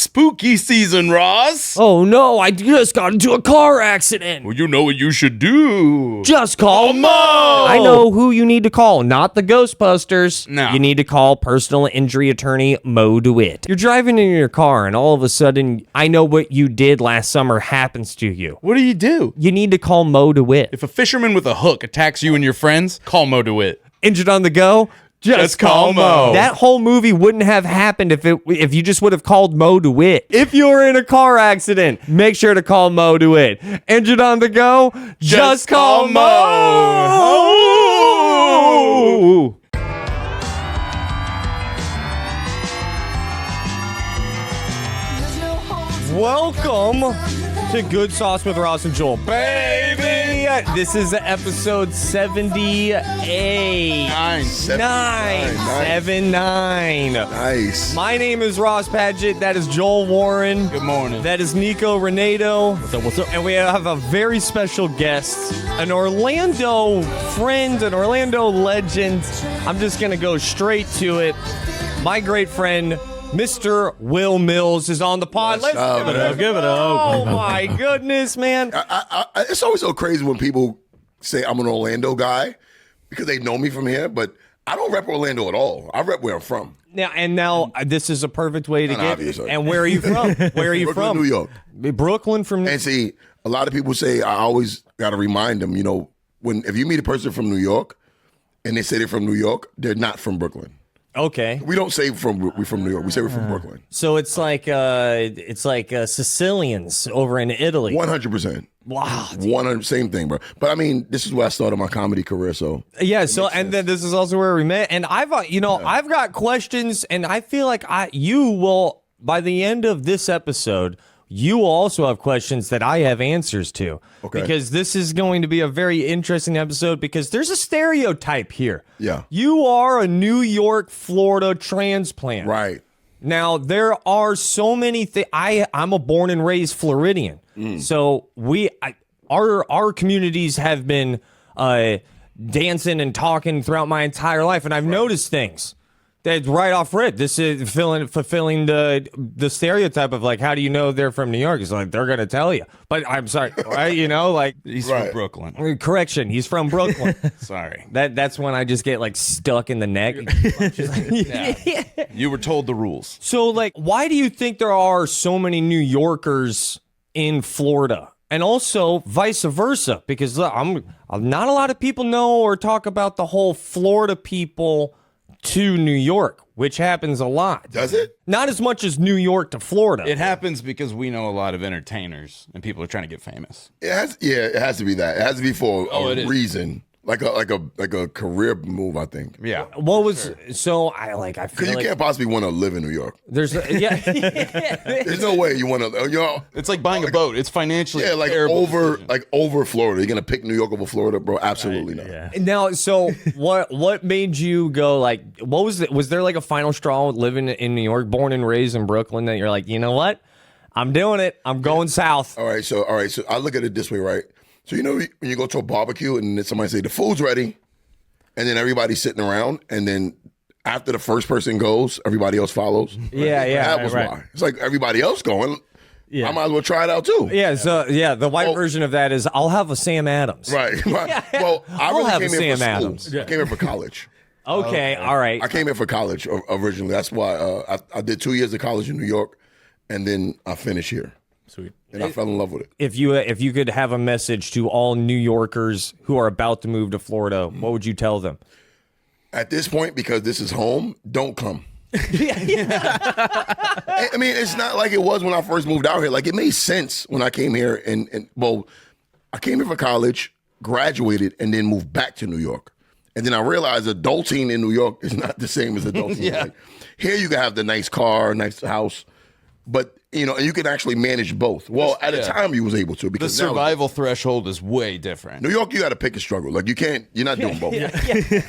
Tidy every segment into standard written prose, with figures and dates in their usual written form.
spooky season, Ross. Oh no, I just got into a car accident. Well, you know what you should do. Just call Mo. I know who you need to call, not the Ghostbusters. No. You need to call personal injury attorney Mo DeWitt. You're driving in your car and all of a sudden, I know what you did last summer happens to you. What do you do? You need to call Mo DeWitt. If a fisherman with a hook attacks you and your friends, call Mo DeWitt. Injured on the go? Just call Mo. That whole movie wouldn't have happened if you just would have called Mo DeWitt. If you were in a car accident, make sure to call Mo DeWitt. Injured on the go? Just call Mo. Welcome to Good Sauce with Rauce and Joel, baby. This is episode 78. Nine. Nice. My name is Ross Padgett. That is Joel Warren. Good morning. That is Nico Renato. What's up? And we have a very special guest, an Orlando friend, an Orlando legend. I'm just going to go straight to it. My great friend, Mr. Wil Milz, is on the pod. Let's give it up. Give it up. Oh, my goodness, man. It's always so crazy when people say I'm an Orlando guy because they know me from here, but I don't rep Orlando at all. I rep where I'm from. Now, this is a perfect way to get. Obviously. And where are you from? Where are you Brooklyn, from? New York. Brooklyn from. And see, a lot of people say I always got to remind them, if you meet a person from New York and they say they're from New York, they're not from Brooklyn. Okay. We don't say we're from New York. We say we're from Brooklyn. So it's like Sicilians over in Italy. 100%. Wow. 100, same thing, bro. But I mean, this is where I started my comedy career, so. Yeah, and then this is also where we met. And I've got questions, and I feel like you will, by the end of this episode, you will also have questions that I have answers to. Okay. Because this is going to be a very interesting episode because there's a stereotype here. Yeah. You are a New York, Florida transplant. Right. Now, there are so many things. I'm a born and raised Floridian. So our communities have been dancing and talking throughout my entire life, and I've noticed things. That's right off rip. This is fulfilling the stereotype of like, how do you know they're from New York? It's like, they're going to tell you. But I'm sorry, right? He's from Brooklyn. Correction, he's from Brooklyn. Sorry. That's when I just get like stuck in the neck. Yeah. You were told the rules. So like, why do you think there are so many New Yorkers in Florida? And also vice versa, because not a lot of people know or talk about the whole Florida people to New York, which happens a lot. Does it? Not as much as New York to Florida. It happens because we know a lot of entertainers and people are trying to get famous. It has to be that. It has to be for a reason. Like a career move, I think. Yeah. What was so I feel like you can't possibly want to live in New York. There's There's no way you want to. It's like buying a boat. It's financially over Florida. You're gonna pick New York over Florida, bro? Absolutely not. Yeah. Now, so what made you go like? What was it? Was there like a final straw living in New York, born and raised in Brooklyn, that you're like, you know what? I'm doing it. I'm going south. All right. So I look at it this way, right? So when you go to a barbecue and then somebody say the food's ready, and then everybody's sitting around, and then after the first person goes, everybody else follows. Yeah. That was why. It's like everybody else going. Yeah. I might as well try it out too. Yeah. So the white version of that is I'll have a Sam Adams. Right. Well, I'll have a Sam Adams. I came here for college. Okay. All right. I came here for college originally. That's why I did 2 years of college in New York, and then I finished here. Sweet. And I fell in love with it. If you could have a message to all New Yorkers who are about to move to Florida, what would you tell them? At this point, because this is home, don't come. I mean, it's not like it was when I first moved out here. Like, it made sense when I came here. And I came here for college, graduated, and then moved back to New York. And then I realized adulting in New York is not the same as adulting. Yeah. Like, here you can have the nice car, nice house, but and you can actually manage both. Well, at a time you was able to, because the survival threshold is way different. New York, you got to pick a struggle. Like, you're not doing both.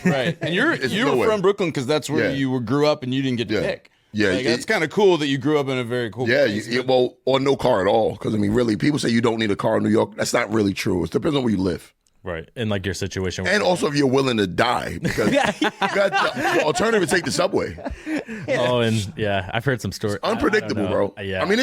Right. And you're from Brooklyn because that's where you grew up and you didn't get to pick. Yeah, it's kind of cool that you grew up in a very cool place. Or no car at all. Because, I mean, really, people say you don't need a car in New York. That's not really true. It depends on where you live. Right. In like your situation. And also if you're willing to die, because you got the alternative to take the subway. Oh, and yeah, I've heard some stories. Unpredictable, bro. Yeah. I mean,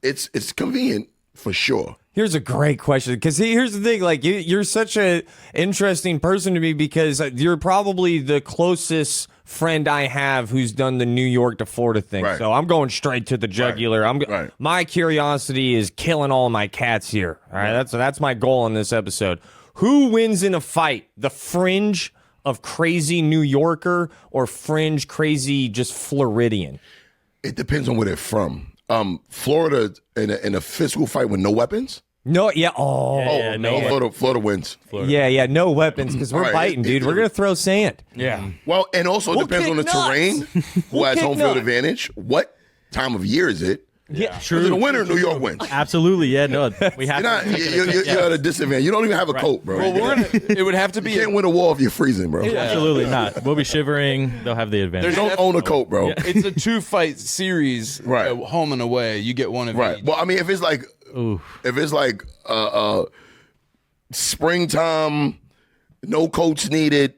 it's convenient for sure. Here's a great question, because here's the thing, like you're such a interesting person to me, because you're probably the closest friend I have who's done the New York to Florida thing. Right. So I'm going straight to the jugular. Right. My curiosity is killing all of my cats here. All right, that's my goal in this episode. Who wins in a fight? The fringe of crazy New Yorker or fringe crazy just Floridian? It depends on where they're from. Florida in a physical fight with no weapons. No, yeah. Florida wins. Yeah, no weapons, because we're All right, biting, dude. We're gonna throw sand. Yeah. Well, and also it We'll depends on the kick nuts. terrain. Who has home field advantage? What time of year is it? Yeah, True. In the winter, New York wins. Absolutely, yeah. No, we have. You're at a disadvantage. You don't even have a coat, bro. Well, it would have to be. You can't win a war if you're freezing, bro. Absolutely not. We'll be shivering. They'll have the advantage. Don't own a coat, bro. It's a 2-fight series, Right. Home and away. You get one of Right. each. Well, I mean, if it's like springtime, no coats needed,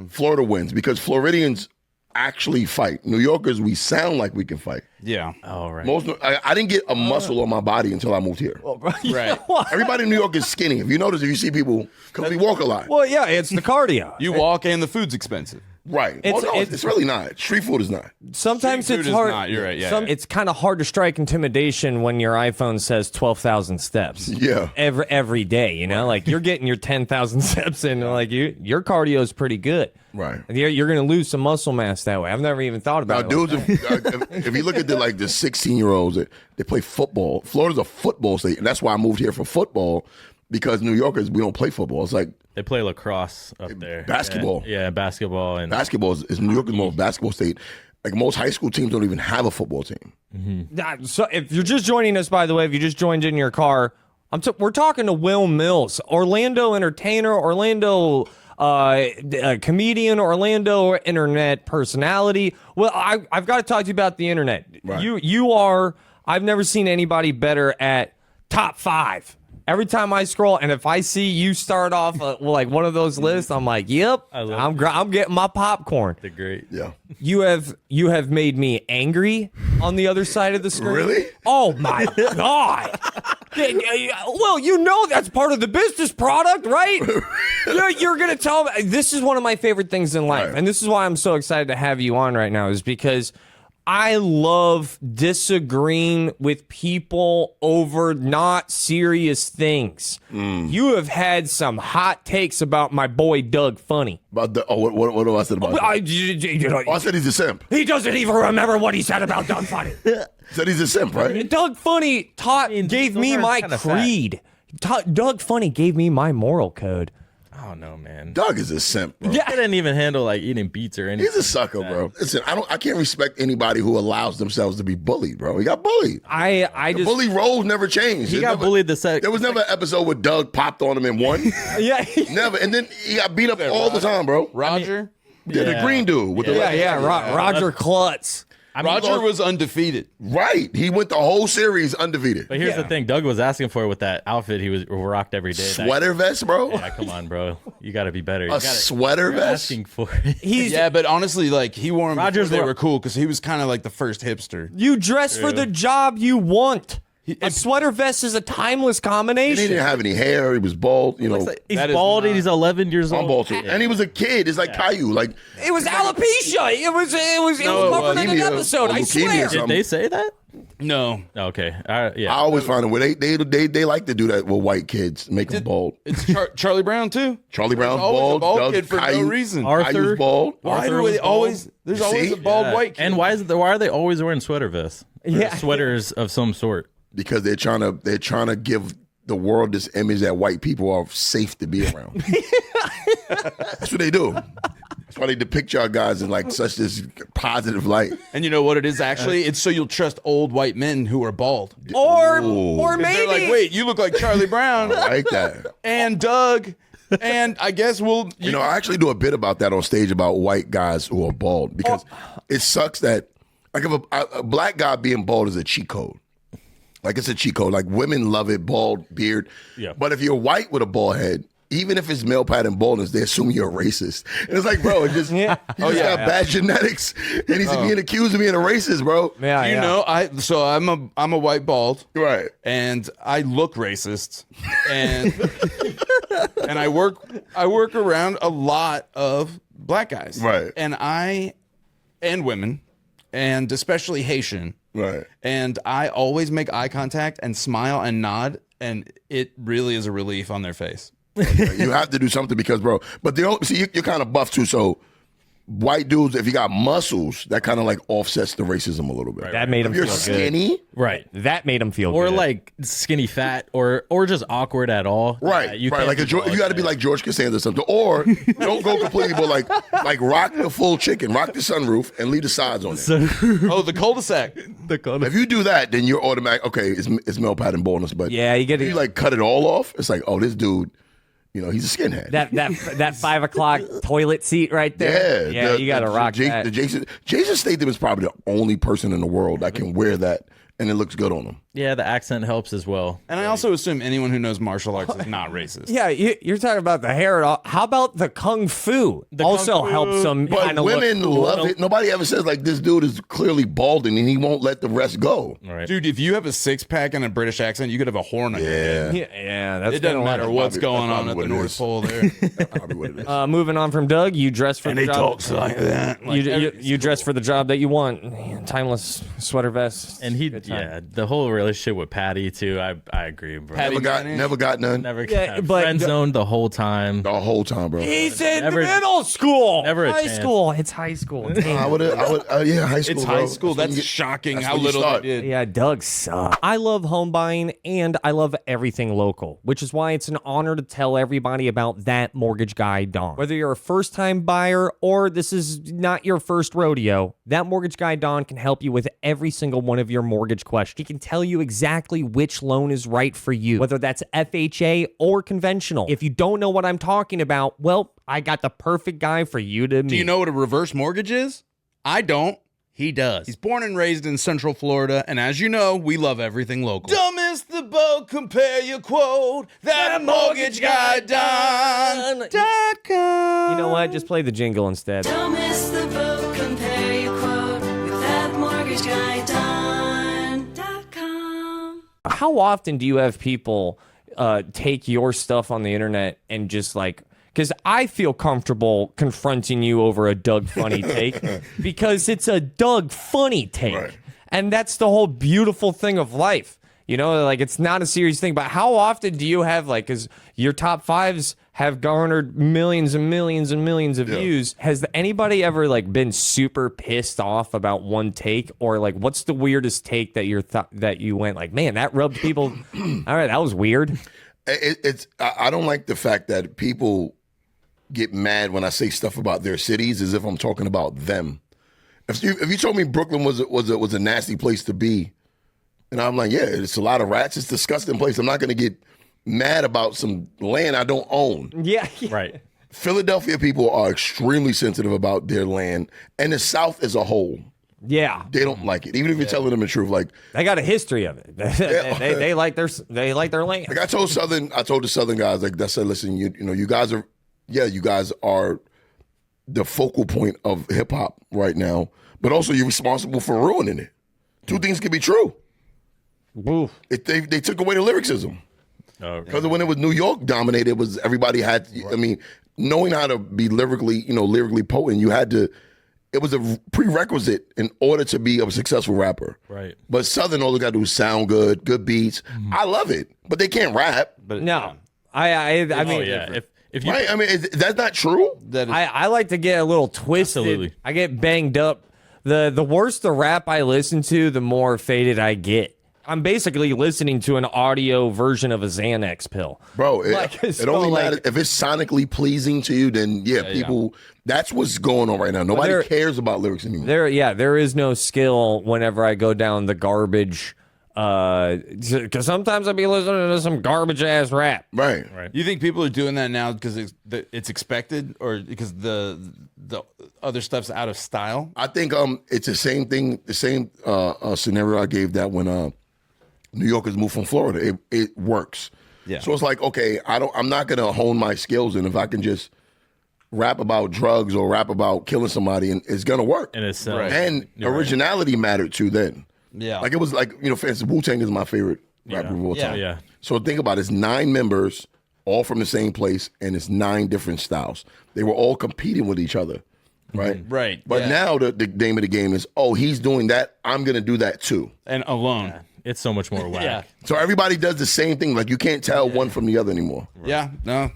Florida wins, because Floridians actually fight. New Yorkers, we sound like we can fight. Yeah. Oh, right. I didn't get a muscle on my body until I moved here. Right. Everybody in New York is skinny. If you notice, if you see people, because we walk a lot. Well, yeah, it's the cardio. You walk and the food's expensive. Right. It's really not. Street food is not. Sometimes Street it's food is hard. not. You're right. Yeah. It's kind of hard to strike intimidation when your iPhone says 12,000 steps. Yeah. Every day, you know, like you're getting your 10,000 steps in, like your cardio is pretty good. Right. You're going to lose some muscle mass that way. I've never even thought Now, about it. dudes, if you look at the 16-year-olds, they play football. Florida's a football state, and that's why I moved here for football, because New Yorkers, we don't play football. It's like They play lacrosse up there. Basketball. Yeah, basketball. And basketball is New York is more basketball state. Like most high school teams don't even have a football team. So if you're just joining us, by the way, if you just joined in your car, we're talking to Wil Milz, Orlando entertainer, Orlando comedian, Orlando internet personality. Well, I've got to talk to you about the internet. Right. You are. I've never seen anybody better at top 5. Every time I scroll, and if I see you start off like one of those lists, I'm like, "Yep, I'm getting my popcorn." they're great. Yeah. You have made me angry on the other side of the screen. Really? Oh my god! Well, you know that's part of the business product, right? You're gonna tell me this is one of my favorite things in life, Right. and this is why I'm so excited to have you on right now, is because I love disagreeing with people over not serious things. You have had some hot takes about my boy Doug Funnie. About what do I said about him? I said he's a simp. He doesn't even remember what he said about Doug Funnie. Said he's a simp, right? Doug Funnie gave those me are my kinda creed. Doug Funnie gave me my moral code. Oh no, man. Doug is a simp, bro. I didn't even handle like eating beets or anything. He's a sucker, bro. Listen, I can't respect anybody who allows themselves to be bullied, bro. He got bullied. I The just bully roles never changed. He got bullied the set. There was never an episode where Doug popped on him and won. yeah Never. And then he got beat up all the time, bro. Roger. The green dude with the Roger Klutz. Roger was undefeated. Right. He went the whole series undefeated. But here's the thing: Doug was asking for with that outfit he was rocked every day. Sweater vest, bro. Yeah, come on, bro. You got to be better. A sweater vest. Asking for it. Yeah, but honestly, like he wore them Rogers before they were- were cool because he was kind of like the first hipster. You dress for the job you want. A sweater vest is a timeless He combination. didn't have any hair. He was bald. You know, He's That is bald and not- he's 11 years old. I'm bald too. And he was a kid. It's like Caillou. Like It was alopecia. It was No, covered in an leukemia episode. or I leukemia swear. or something. Did they say that? No, Okay. Yeah. I always find it where they like to do that with white kids, make them bald. it's Charlie Brown too. Charlie Brown's Always bald. a bald Doug kid for no Caillou- reason. Arthur- Caillou's bald. Why Arthur do was they bald. always? There's always See? a bald white kid. And why are they always wearing sweater vests? Or Yeah. sweaters of some sort. Because they're trying to give the world this image that white people are safe to be around. That's what they do. That's why they depict y'all guys in like such this positive light. And you know what it is actually? It's so you'll trust old white men who are bald. Or They're maybe like, wait, you look like Charlie Brown I like that. and Doug, and I guess we'll. You know, I actually do a bit about that on stage about white guys who are bald because it sucks that like if a black guy being bald is a cheat code. Like it's a cheat code. Like women love it, bald beard. Yeah. But if you're white with a bald head, even if it's male pattern baldness, they assume you're a racist. And it's like, bro, he just got bad genetics, and he's being accused of being a racist, bro. Yeah, you know, I'm a white bald, right? And I look racist, and and I work around a lot of black guys, right? And women, and especially Haitian, right? And I always make eye contact and smile and nod, and it really is a relief on their face. You have to do something because, bro. But you're kind of buff too, so white dudes, if you got muscles, that kind of like offsets the racism a little bit. That made them feel good. If you're skinny, right? That made them feel or good. Or like skinny fat, or just awkward at all. Right, you right. Like you got to be like George Costanza or something, or don't go completely, but like rock the full chicken, rock the sunroof, and leave the sides on it. Oh, the cul-de-sac. If you do that, then you're automatic. Okay, it's male pattern baldness, but yeah, you like cut it all off. It's like, oh, this dude. You know, he's a skinhead. That 5 o'clock toilet seat right there. Yeah, you got to rock that. Jason Statham is probably the only person in the world that can wear that and it looks good on him. Yeah, the accent helps as well. And I also assume anyone who knows martial arts is not racist. Yeah, you're talking about the hair. How about the kung fu? Helps them. But women love it. Nobody ever says like this dude is clearly balding and he won't let the rest go. Right. Dude, if you have a six-pack and a British accent, you could have a horn on your head. Yeah, that's it doesn't matter what's going on at the North Pole there. That's probably what it is. Moving on from Doug, you dress for the job. Talks like that. You dress for the job that you want. Timeless sweater vest. And the whole relationship with Patty too. I agree, bro. Never got none. Friend zoned the whole time. The whole time, bro. He's in middle school. Never high school. It's high school. I would high school. It's bro. high school. That's shocking how little they did. Yeah, Doug sucks. I love home buying and I love everything local, which is why it's an honor to tell everybody about That Mortgage Guy Don. Whether you're a first-time buyer or this is not your first rodeo, That Mortgage Guy Don can help you with every single one of your mortgage questions. He can tell you exactly which loan is right for you, whether that's FHA or conventional. If you don't know what I'm talking about, well, I got the perfect guy for you to meet. Do you know what a reverse mortgage is? I don't. He does. He's born and raised in Central Florida, and as you know, we love everything local. Don't miss the boat, compare your quote. That mortgage guy Don.com. You know what? Just play the jingle instead. Don't miss the boat, compare your quote with That Mortgage Guy Don.com. How often do you have people take your stuff on the internet and just like, because I feel comfortable confronting you over a Doug Funnie take because it's a Doug Funnie take. Right. And that's the whole beautiful thing of life. You know, like it's not a serious thing, but how often do you have like, because your top fives have garnered millions and millions and millions of views. Has anybody ever like been super pissed off about one take, or like what's the weirdest take that that you went like, man, that rubbed people? All right, that was weird. I don't like the fact that people get mad when I say stuff about their cities as if I'm talking about them. If you told me Brooklyn was a nasty place to be, and I'm like, yeah, it's a lot of rats, it's a disgusting place. I'm not going to get mad about some land I don't own. Yeah. Right. Philadelphia people are extremely sensitive about their land, and the South as a whole. Yeah, they don't like it, even if you're telling them the truth. Like they got a history of it. they like their land. Like I told the Southern guys, like I said, listen, you guys are the focal point of hip hop right now, but also you're responsible for ruining it. Two things can be true. Oof. They took away the lyricism. Because when it was New York dominated, it was everybody had. I mean, knowing how to be lyrically potent, you had to. It was a prerequisite in order to be a successful rapper. Right. But Southern, all they got to do is sound good beats. Mm-hmm. I love it, but they can't rap. But no, I mean, if you, right? I mean, that's not true. I like to get a little twisted. Absolutely. I get banged up. The worse the rap I listen to, the more faded I get. I'm basically listening to an audio version of a Xanax pill. Bro, it only matters if it's sonically pleasing to you, then people, that's what's going on right now. Nobody cares about lyrics anymore. There is no skill whenever I go down the garbage, because sometimes I'll be listening to some garbage ass rap. Right. You think people are doing that now because it's expected, or because the other stuff's out of style? I think it's the same thing, the same scenario I gave that when New Yorkers moved from Florida. It works. Yeah. So it's like, okay, I'm not gonna hone my skills, and if I can just rap about drugs or rap about killing somebody, and it's gonna work. And it's Right. And originality mattered too then. Yeah. Like it was like, for instance, Wu-Tang is my favorite rapper of all Yeah. time. Yeah. So think about it, it's 9 members, all from the same place, and it's 9 different styles. They were all competing with each other, right? Right, But yeah. now the name of the game is, he's doing that, I'm gonna do that too. And alone. It's so much more whack. Yeah. So everybody does the same thing. Like you can't tell one from the other anymore. Yeah. No.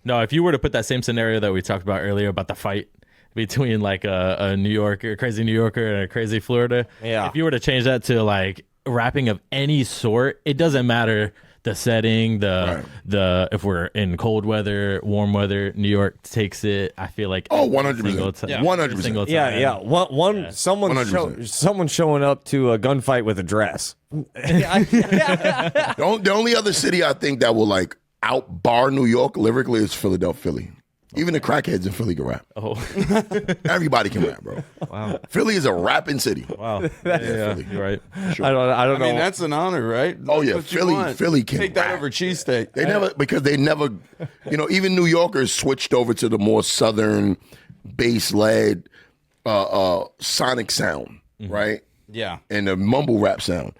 No, if you were to put that same scenario that we talked about earlier about the fight between like a New Yorker, a crazy New Yorker, and a crazy Florida, Yeah. if you were to change that to like rapping of any sort, it doesn't matter the setting, the if we're in cold weather, warm weather, New York takes it. I feel like 100%. Yeah. 100%. Single Yeah, time. yeah. Someone 100%. someone showing up to a gunfight with a dress. The only other city I think that will like outbar New York lyrically is Philadelphia, Philly. Even the crackheads in Philly can rap. Oh, Everybody can rap, bro. wow. Philly is a rapping city. Wow. Yeah, Philly. you're right. I don't I know. mean, that's an honor, right? Oh, yeah. That's what you Philly- want. Philly can Take that rap. over cheesesteak. They never, even New Yorkers switched over to the more southern bass-led sonic sound, right? Yeah. And the mumble rap sound.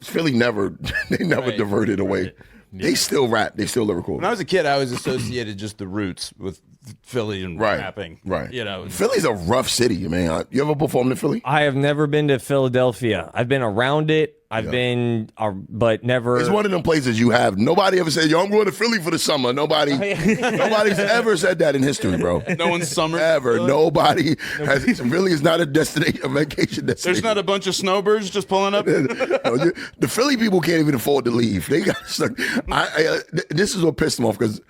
Philly never diverted away. They still rap. They still lyrical. When I was a kid, I always associated just the roots with Philly and rapping. Right. You know. Philly's a rough city, man. You ever performed in Philly? I have never been to Philadelphia. I've been around it. I've been, but never. It's one of them places you have. Nobody ever said, "Yo, I'm going to Philly for the summer." Nobody's ever said that in history, bro. No one's summer. Ever. Nobody has. Philly is not a destination, a vacation destination. There's not a bunch of snowbirds just pulling up. The Philly people can't even afford to leave. They got stuck. This is what pissed them off because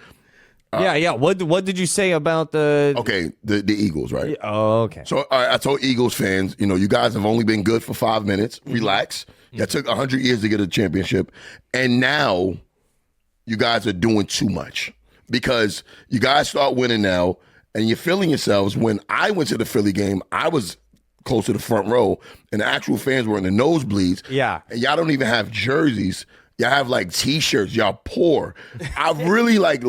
yeah. What did you say about the? okay, the Eagles, right? Oh, okay. So I told Eagles fans, you guys have only been good for 5 minutes. Relax. That took 100 years to get a championship, and now you guys are doing too much because you guys start winning now, and you're feeling yourselves. When I went to the Philly game, I was close to the front row, and the actual fans were in the nosebleeds. Yeah. And y'all don't even have jerseys. Y'all have like T-shirts. Y'all poor. I really like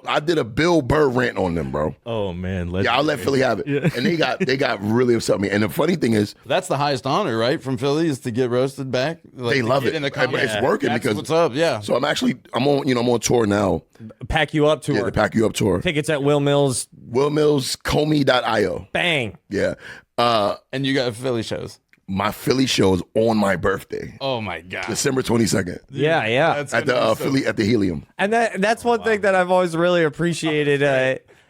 I did a Bill Burr rant on them, bro. Oh man, Yeah, I'll let Philly have it. Yeah. And they got really upset with me. And the funny thing is, That's the highest honor, right? From Philly is to get roasted back. Like, they to love get it. In the comments. It's working That's because what's up. Yeah. So I'm on tour now. Pack you up tour. Yeah, the Pack You Up tour. Tickets at Wil Milz. Wil Milz, Comey.io. Bang. Yeah. And you got Philly shows. My Philly show is on my birthday, Oh my god. December 22nd, Yeah, yeah. That's at gonna the be so- Philly at the Helium. And that's one thing that I've always really appreciated.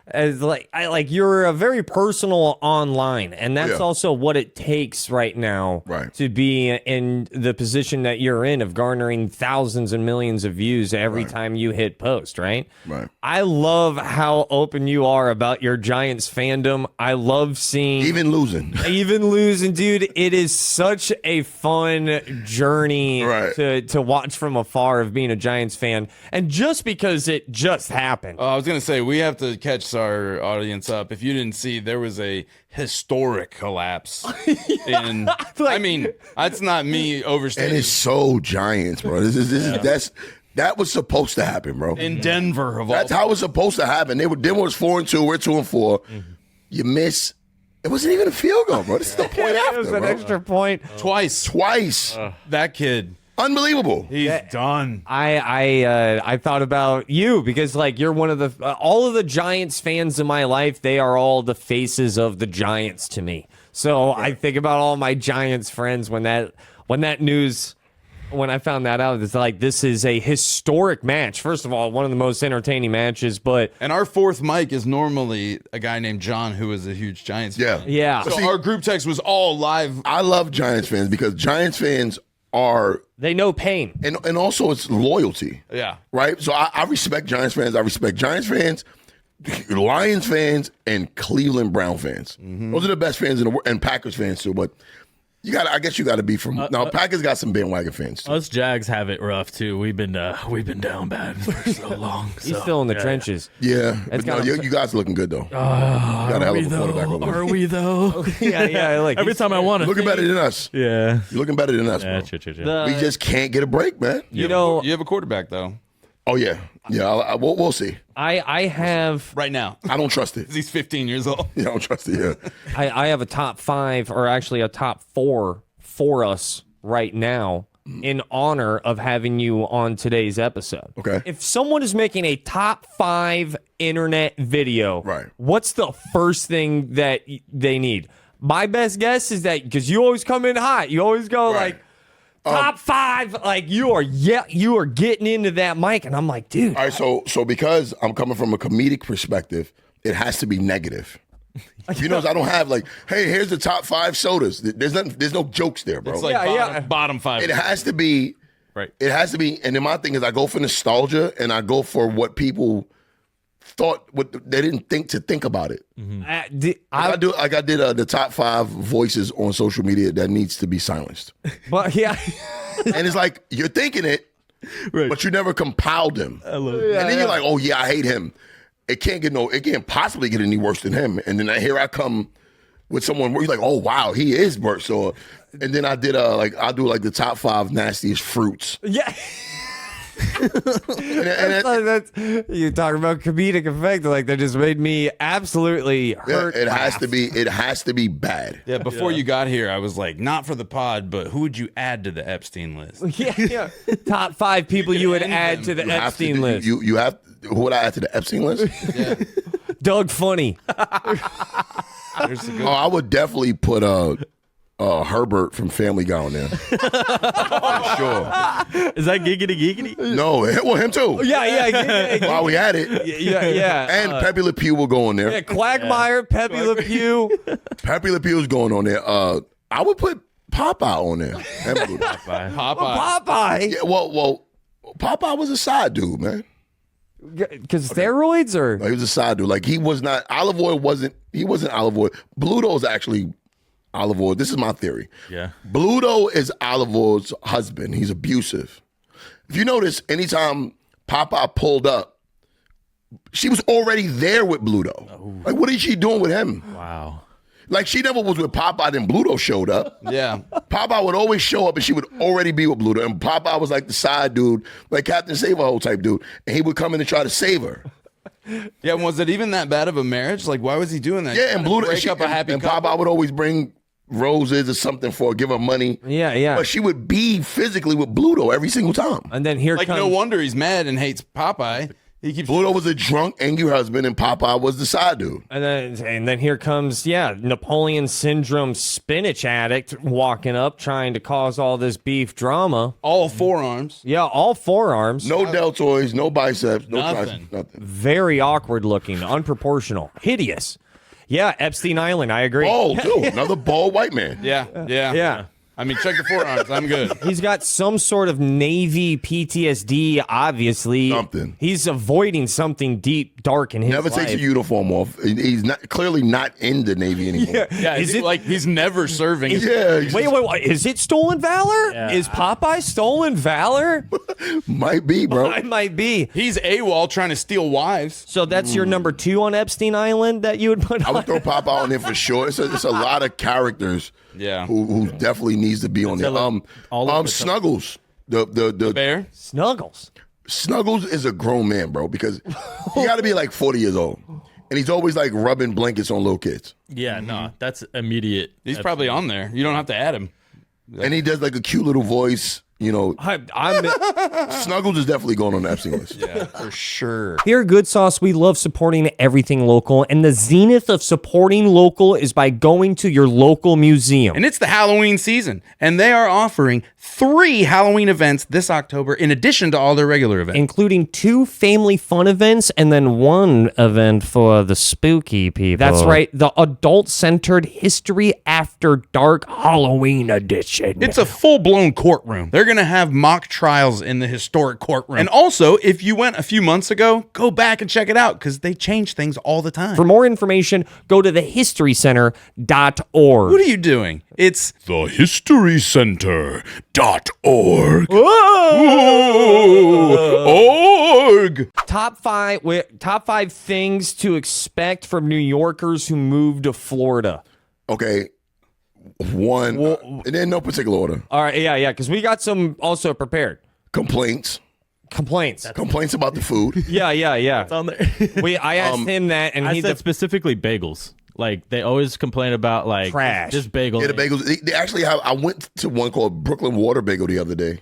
As you're a very personal online, and that's Yeah. also what it takes right now Right. to be in the position that you're in of garnering thousands and millions of views every time you hit post, right? Right. I love how open you are about your Giants fandom. I love seeing Even losing. even losing, dude. It is such a fun journey Right. to watch from afar of being a Giants fan, and just because it just happened. I was gonna say we have to catch our audience up. If you didn't see, there was a historic collapse. I mean, that's not me And overstating. it's so Giants, bro. That was supposed to happen, bro. In Denver, of all. That's how it was supposed to happen. Them was 4-2. We're 2-4. You miss. It wasn't even a field goal, bro. This is the point It after, was an bro. extra point. Twice. That kid. Unbelievable. He's done. I thought about you because you're one of the all of the Giants fans in my life. They are all the faces of the Giants to me. So I think about all my Giants friends when that news. When I found that out, it's this is a historic match. First of all, one of the most entertaining matches, but And our fourth mic is normally a guy named John who is a huge Giants fan. yeah, So our group text was all live. I love Giants fans because Giants fans are, they know pain. and also it's loyalty. Yeah. Right? So I respect Giants fans. I respect Giants fans, Lions fans, and Cleveland Brown fans. Those are the best fans in the world, and Packers fans too. But I guess you got to be from. Now Packers got some bandwagon fans too. Us Jags have it rough too. We've been down bad for so long. He's still in the trenches. Yeah, It's but no, got- you guys are looking good though. You got a hell of a quarterback over there. Are we though? Yeah. Every time I want to. Looking better than us. Yeah. You're looking better than us, Yeah, bro. true. We just can't get a break, man. You know, You have a quarterback though. Oh yeah, we'll see. I have Right now. I don't trust it. He's 15 years old. Yeah, I don't trust it. Yeah. I have a top 5, or actually a top 4 for us right now in honor of having you on today's episode. Okay. If someone is making a top 5 internet video, Right. what's the first thing that they need? My best guess is that, because you always come in hot, you always go Right. like top 5, like you are getting into that mic, and I'm like, dude. All right, so because I'm coming from a comedic perspective, it has to be negative. You know, I don't have like, hey, here's the top 5 sodas. There's no jokes there, bro. It's like bottom 5. It has to be. Right. It has to be. And then my thing is, I go for nostalgia, and I go for what people thought. What they didn't think about it. I did the top 5 voices on social media that needs to be silenced. but yeah. And it's like you're thinking it, but you never compiled them. And then you're like, oh yeah, I hate him. It can't possibly get any worse than him. And then here I come with someone where you're like, oh wow, he is worse. So, and then I did I'll do like the top 5 nastiest fruits. Yeah. And That's, you talking about comedic effect, like that just made me absolutely hurt. it has to be bad. Yeah, before you got here, I was like, not for the pod, but who would you add to the Epstein list? Yeah. Top 5 people you would add to the Epstein list. You have who would I add to the Epstein list? Doug Funnie. There's a good I would definitely put Herbert from Family Guy on there. For sure. Is that giggity giggity? No, well, him too. Yeah. While we at it. Yeah. And Pepe Le Pew will go on there. Yeah, Quagmire, Pepe Le Pew. Pepe Le Pew's going on there. I would put Popeye on there. Popeye. Yeah, well, Popeye was a side dude, man. Because steroids or? Like, he was a side dude. Like, he was not, olive oil wasn't olive oil. Bluto's actually olive oil. This is my theory. Yeah. Bluto is olive oil's husband. He's abusive. If you notice, anytime Popeye pulled up, she was already there with Bluto. Oh. Like, what is she doing with him? Wow. Like, she never was with Popeye, then Bluto showed up. Yeah. Popeye would always show up and she would already be with Bluto. And Popeye was like the side dude, like Captain Save-A-Hole type dude. And he would come in and try to save her. Yeah, was it even that bad of a marriage? Like, why was he doing that? Yeah, and Bluto break up a happy and couple? Popeye would always bring roses or something give her money. Yeah. But she would be physically with Bluto every single time. And then here Like, comes... no wonder he's mad and hates Popeye. He keeps Bluto was a drunk, angry husband, and Popeye was the side dude. And then here comes, Napoleon Syndrome spinach addict walking up trying to cause all this beef drama. all forearms. Yeah, all forearms. No deltoids, no biceps, no Nothing. triceps, nothing. Very awkward looking, unproportional, hideous. Yeah, Epstein Island, I agree. Bald, too. Another bald white man. Yeah. Yeah. I mean, check the forearms. I'm good. He's got some sort of Navy PTSD, obviously. Something. He's avoiding something deep, dark in his Never life. takes a uniform off. He's clearly not in the Navy anymore. Yeah, Is is it like he's never serving? Yeah, he's Wait, is it stolen valor? Yeah. Is Popeye stolen valor? might be, bro. It might be. He's AWOL trying to steal wives. So that's your number 2 on Epstein Island that you would put I on? would throw Popeye on there for sure. It's a lot of characters. Yeah. Who definitely needs to be on there. Snuggles. The Bear? Snuggles. Snuggles is a grown man, bro, because he got to be like 40 years old, and he's always like rubbing blankets on little kids, Yeah, no, that's immediate. He's probably on there. You don't have to add him. and he does like a cute little voice. You know, I'm Snuggles is definitely going on the Epstein list. Yeah, for sure. Here at Good Sauce, we love supporting everything local, and the zenith of supporting local is by going to your local museum. And it's the Halloween season, and they are offering 3 Halloween events this October in addition to all their regular events. Including 2 family fun events and then 1 event for the spooky people. That's right, the adult-centered History After Dark Halloween edition. It's a full-blown courtroom. They're going to have mock trials in the historic courtroom. And also, if you went a few months ago, go back and check it out because they change things all the time. For more information, go to thehistorycenter.org. What are you doing? It's thehistorycenter.org. Org. Top 5 things to expect from New Yorkers who move to Florida. Okay, one, and then no particular order. All right, yeah, because we got some also prepared. Complaints. Complaints. Complaints about the food. Yeah. It's on there. I asked him that, and I he said specifically bagels. Like they always complain about like Trash. Just bagels. Yeah, the bagels. They actually have. I went to one called Brooklyn Water Bagel the other day,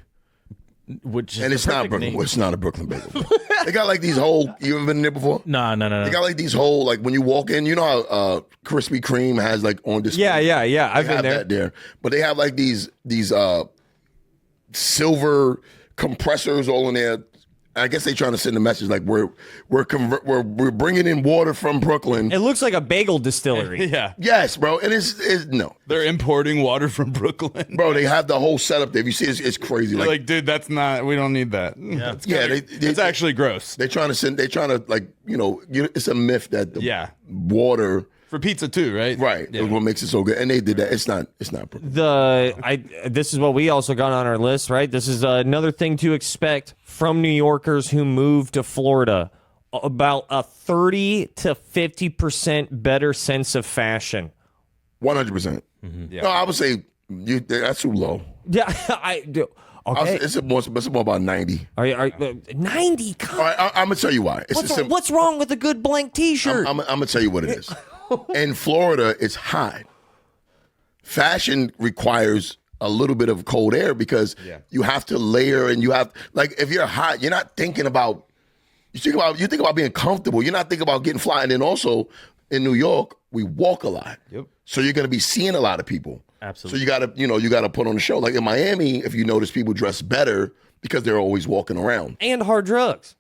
which is and it's not Brooklyn. It's not a Brooklyn bagel. They got like these whole. You ever been there before? No. They got like these whole, like when you walk in, you know how Krispy Kreme has like on display. Yeah. I've They been have there. that there, but they have like these silver compressors all in there. I guess they trying to send a message like we're bringing in water from Brooklyn. It looks like a bagel distillery. Yeah. Yes, bro, and it's no, They're importing water from Brooklyn. bro. They have the whole setup there. If you see, it's crazy. You're like, dude, that's not. We don't need that. Yeah, it's actually gross. They're trying to like it's a myth that the water For pizza too, right? right Yeah. is what makes it so good, and they did that. It's not Brooklyn. This is what we also got on our list, right? This is another thing to expect from New Yorkers who move to Florida. About a 30 to 50% better sense of fashion. 100%. Yeah. No, I would say that's too low. Yeah, I do. Okay. It's more about 90. Are you 90? Come All right, I'm gonna tell you why. What's wrong with a good blank T-shirt? I'm gonna tell you what it is. In Florida, it's hot. Fashion requires a little bit of cold air because you have to layer, and you have, like, if you're hot, you're not thinking about. You think about being comfortable. You're not thinking about getting fly. And then also in New York, we walk a lot. Yep. So you're gonna be seeing a lot of people. Absolutely. So you gotta put on a show. Like in Miami, if you notice, people dress better because they're always walking around. And hard drugs.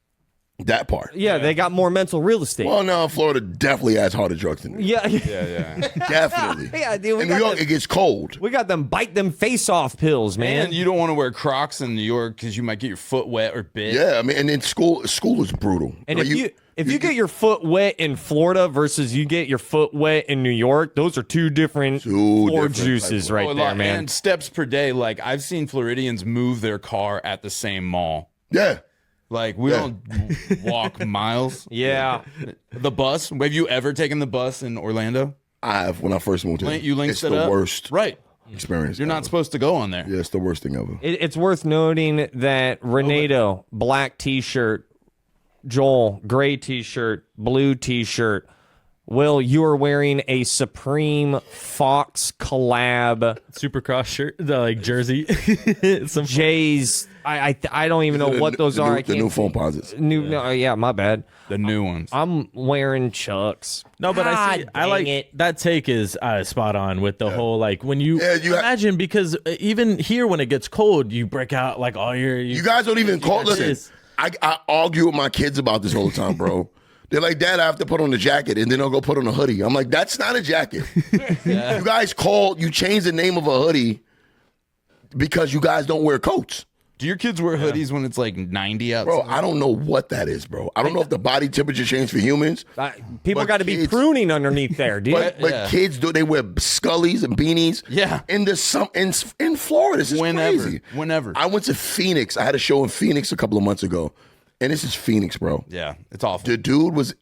That part. Yeah, they got more mental real estate. Well, no, Florida definitely has harder drugs than New York. Yeah. Definitely. Yeah, dude, in New York, it gets cold. we got them bite them face off pills, man. And you don't want to wear Crocs in New York because you might get your foot wet or bit. Yeah, I mean, and then school is brutal. And Like, if you get your foot wet in Florida versus you get your foot wet in New York, those are two different floor different juices type right Oh, there, man. And steps per day. Like I've seen Floridians move their car at the same mall. yeah. Like we don't walk miles. Yeah. The bus. Have you ever taken the bus in Orlando? I have when I first moved here. You linked it's it the up? worst Right. experience. You're not supposed to go on there. Yeah, it's the worst thing ever. It's worth noting that Renato, black T-shirt, Joel, gray T-shirt, blue T-shirt. Will, you are wearing a Supreme Fox collab Supercross shirt, the like jersey. Some J's. I don't even know what those are. I The can't new see. phone posits. Yeah, my bad. The new ones. I'm wearing Chucks. No, but I God like dang it. that take is spot on with the whole like when you, you imagine because even here when it gets cold, you break out like all your. You guys don't even call. got Listen, this. I argue with my kids about this all the time, bro. They're like, Dad, I have to put on a jacket, and then they'll go put on a hoodie. I'm like, that's not a jacket. You guys you change the name of a hoodie because you guys don't wear coats. Do your kids wear hoodies when it's like 90 outside? Bro, I don't know what that is, bro. I don't know if the body temperature changed for humans. People But got to be kids- pruning underneath there, dude. But kids they wear scullies and beanies. Yeah. In Florida, this is crazy. Whenever. I went to Phoenix. I had a show in Phoenix a couple of months ago, and this is Phoenix, bro. Yeah, it's awful. The dude was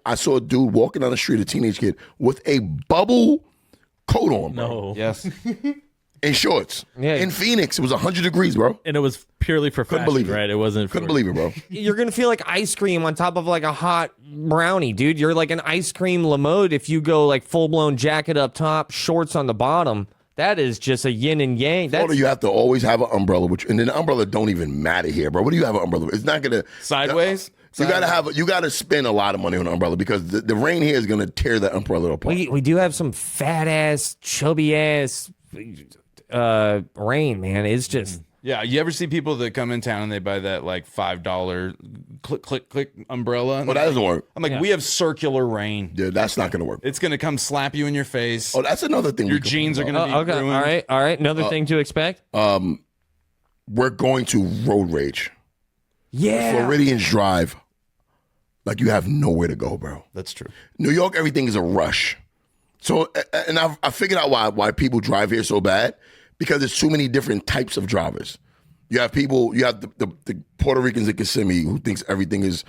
I saw a dude walking down the street, a teenage kid, with a bubble coat on, bro. No. Yes. And shorts. Yeah. In Phoenix, it was 100 degrees, bro. And it was purely for fashion, believe it. right? It wasn't. Couldn't for, believe it, bro. You're gonna feel like ice cream on top of like a hot brownie, dude. You're like an ice cream Lamode if you go like full blown jacket up top, shorts on the bottom. That is just a yin and yang. Florida, you have to always have an umbrella, and then the umbrella don't even matter here, bro. What do you have an umbrella? It's not gonna Sideways? You gotta spend a lot of money on an umbrella because the rain here is gonna tear that umbrella apart. we do have some fat ass, chubby ass rain, man. It's just Yeah, you ever see people that come in town and they buy that like $5 click umbrella? Well, that doesn't work. I'm like, we have circular rain. Yeah, that's not gonna work. It's gonna come slap you in your face. Oh, that's another thing. Your we complain jeans are about. gonna be okay. ruined. All right. Another thing to expect. We're going to road rage. Yeah. Floridians drive like you have nowhere to go, bro. That's true. New York, everything is a rush. So, and I figured out why people drive here so bad because there's too many different types of drivers. You have the Puerto Ricans in Kissimmee who thinks everything is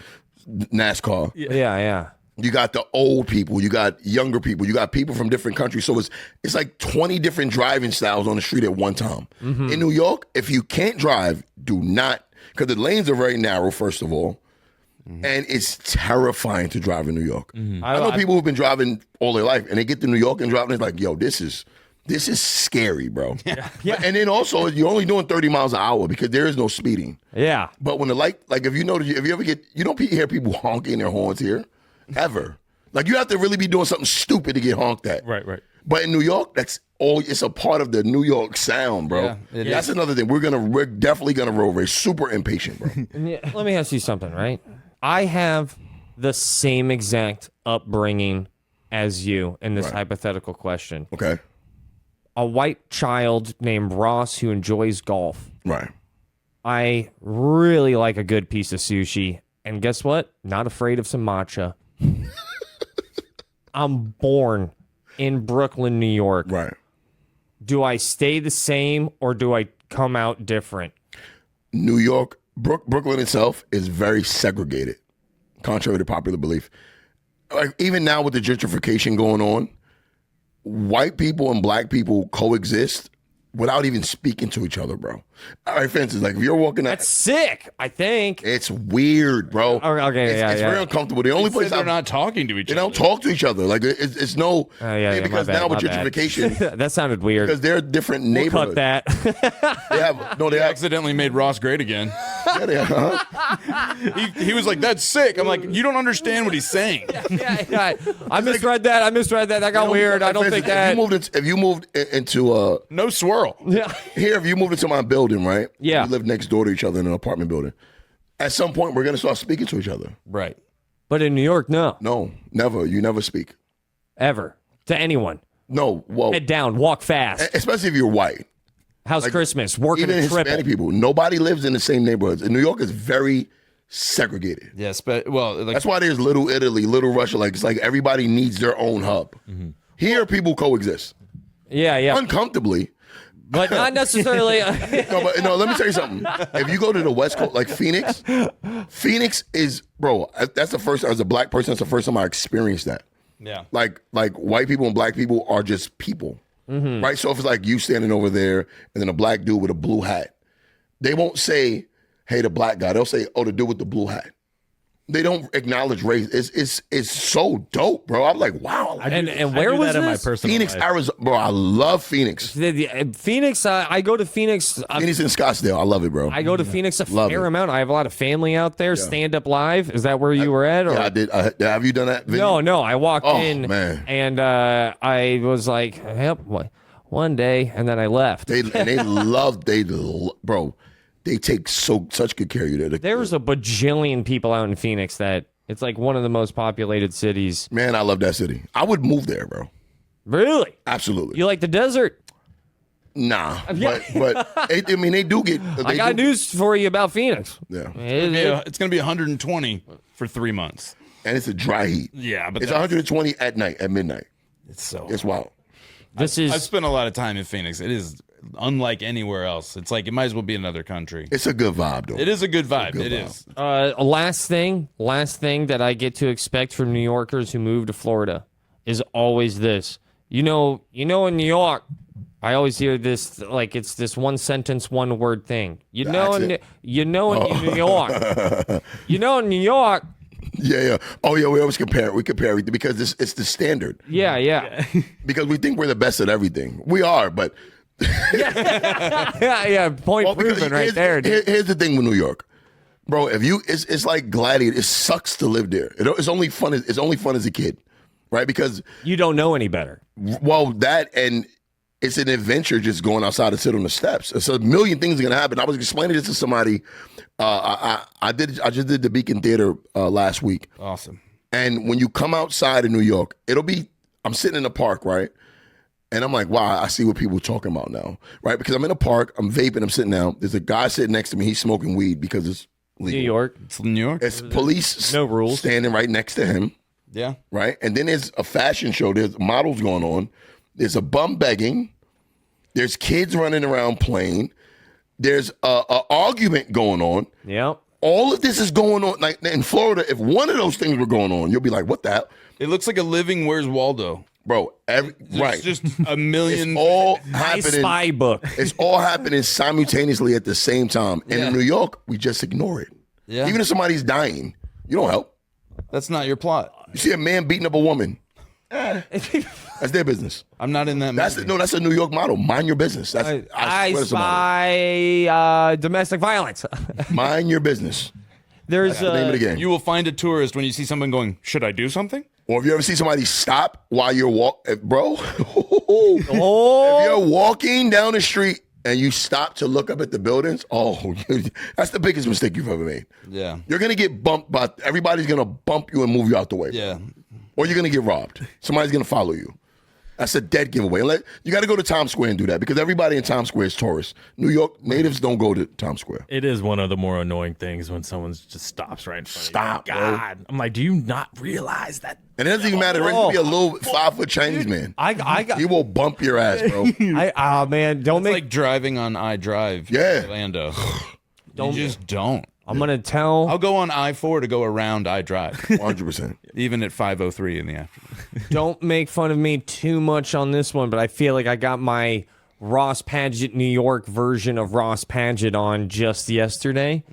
NASCAR. Yeah. You got the old people. You got younger people. You got people from different countries. So it's like 20 different driving styles on the street at one time. In New York, if you can't drive, do not because the lanes are very narrow, first of all, and it's terrifying to drive in New York. I know people who've been driving all their life, and they get to New York and driving, it's like, yo, this is scary, bro. Yeah. And then also, you're only doing 30 miles an hour because there is no speeding. Yeah. But when the light, like if you ever get, you don't hear people honking their horns here, ever. Like you have to really be doing something stupid to get honked at. Right. But in New York, it's a part of the New York sound, bro. Yeah, That's another thing. We're definitely gonna road race. Super impatient, bro. Let me ask you something, right? I have the same exact upbringing as you in this hypothetical question. Okay. A white child named Ross who enjoys golf. Right. I really like a good piece of sushi. And guess what? Not afraid of some matcha. I'm born in Brooklyn, New York. Right. Do I stay the same or do I come out different? New York, Brooklyn itself is very segregated, contrary to popular belief. Like even now with the gentrification going on, white people and black people coexist without even speaking to each other, bro. All right, for instance, like if you're walking out, That's sick, I think. it's weird, bro. Okay, it's very uncomfortable. The only place they're not talking to each they other. don't talk to each other. Like it's no because my now bad, with my bad. gentrification, That sounded weird. because they're different We'll neighborhoods. cut that. They have no, they They have. accidentally made Ross great again. Yeah, they have. He was like, "That's sick." I'm like, "You don't understand what he's saying." yeah. I misread that. That got weird. I don't think that. If you moved into No swirl. Yeah. here, if you moved into my building, right? Yeah. We live next door to each other in an apartment building. At some point, we're gonna start speaking to each other. Right. But in New York, no. No, never. You never speak. Ever. To anyone. No, well, Head down, walk fast. especially if you're white. How's Christmas? Working Even a triple. Hispanic people. Nobody lives in the same neighborhoods. And New York is very segregated. Yes, but like That's why there's Little Italy, Little Russia. Like it's like everybody needs their own hub. Here, people coexist Yeah. uncomfortably. But not necessarily. No, let me tell you something. If you go to the West Coast, like Phoenix is, bro. That's the first. As a black person, that's the first time I experienced that. yeah. Like white people and black people are just people, right? So if it's like you standing over there and then a black dude with a blue hat, they won't say, "Hey, the black guy." They'll say, "Oh, the dude with the blue hat." They don't acknowledge race. It's so dope, bro. I'm like, wow. And I where do was that in my this? personal Phoenix, life. Arizona, bro. I love Phoenix. Phoenix, I go to Phoenix. Phoenix and Scottsdale. I love it, bro. I go to Phoenix a Love fair it. amount. I have a lot of family out there. Stand Up Live. Is that where you were at? Or? Yeah, I did. Have you done that video? No. I walked Oh, in man. and I was like, yep, one day, and then I left. Bro. They take such good care of you. There's a bajillion people out in Phoenix that it's like one of the most populated cities. Man, I love that city. I would move there, bro. Really? Absolutely. You like the desert? Nah, but I mean, they do get. I got news for you about Phoenix. Yeah, It's going to be 120 for 3 months. and it's a dry heat. Yeah, but It's 120 at night, at midnight. it's It's wild. This I've is spent a lot of time in Phoenix. It is unlike anywhere else. It's like it might as well be another country. It's a good vibe, though. It is a good vibe. good It vibe. is. last thing that I get to expect from New Yorkers who move to Florida is always this. In New York, I always hear this like it's this one sentence, one word thing. In New York, in New York. Yeah. Oh, yeah. We always compare. We compare everything because it's the standard. Yeah. Because we think we're the best at everything. We are, but yeah. Point well, because proven right there. Dude. Here's the thing with New York, bro. If you, it's like Gladiator. It sucks to live there. It's only fun. It's only fun as a kid, right? Because You don't know any better. well, that and it's an adventure just going outside and sit on the steps. So a million things are gonna happen. I was explaining this to somebody. I just did the Beacon Theater last week. Awesome. And when you come outside of New York, I'm sitting in the park, right? And I'm like, wow, I see what people are talking about now, right? Because I'm in a park, I'm vaping, I'm sitting down. There's a guy sitting next to me, he's smoking weed because it's legal. New York. It's New York. It's police No rules. standing right next to him, Yeah. right? And then there's a fashion show, there's models going on, there's a bum begging, there's kids running around playing, there's a argument going on. Yep. All of this is going on. Like in Florida, if one of those things were going on, you'll be like, what the hell? It looks like a living Where's Waldo. Bro, right. It's just a million. It's all My happening. spy book. It's all happening simultaneously at the same time. And in New York, we just ignore it. Yeah. Even if somebody's dying, you don't help. That's not your plot. You see a man beating up a woman. That's their business. I'm not in that movie. That's a New York model. Mind your business. That's I swear to somebody. spy domestic violence. Mind your business. There's That's the name of the game. You will find a tourist when you see someone going, should I do something? Or if you ever see somebody stop while you're bro. oh, If you're walking down the street and you stop to look up at the buildings, that's the biggest mistake you've ever made. Yeah. You're gonna get bumped, but everybody's gonna bump you and move you out the way. Yeah. Or you're gonna get robbed. Somebody's gonna follow you. That's a dead giveaway. You got to go to Times Square and do that because everybody in Times Square is tourists. New York natives don't go to Times Square. It is one of the more annoying things when someone just stops right in front Stop, of you. bro. God. I'm like, do you not realize that? And it doesn't even matter. There could be a little 5-foot Chinese man. I got. He will bump your ass, bro. Man, don't It's make. like driving on iDrive Yeah. in Orlando. You just don't. I'm gonna tell. I'll go on I-4 to go around iDrive, 100%. even at 5:03 in the afternoon. Don't make fun of me too much on this one, but I feel like I got my Ross Paget New York version of Ross Paget on just yesterday.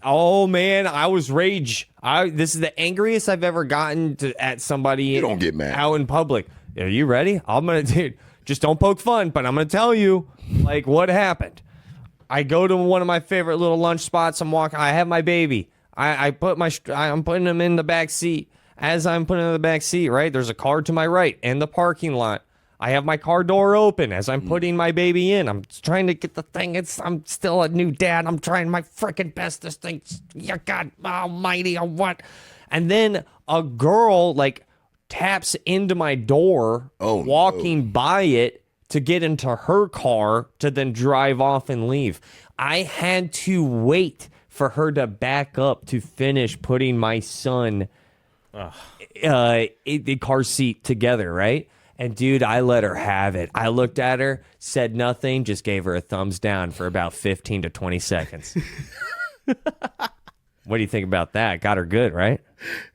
Oh man, I was rage. This is the angriest I've ever gotten at somebody. You don't get mad. Out in public. Are you ready? Dude, just don't poke fun, but I'm gonna tell you like what happened. I go to one of my favorite little lunch spots. I'm walking. I have my baby. I'm putting him in the back seat. As I'm putting him in the back seat, right, there's a car to my right in the parking lot. I have my car door open as I'm putting my baby in. I'm trying to get the thing. I'm still a new dad. I'm trying my freaking best. This thing, yeah, God Almighty, or what? And then a girl like taps into my door, walking by it to get into her car to then drive off and leave. I had to wait for her to back up to finish putting my son in the car seat together, right? And dude, I let her have it. I looked at her, said nothing, just gave her a thumbs down for about 15 to 20 seconds. What do you think about that? Got her good, right?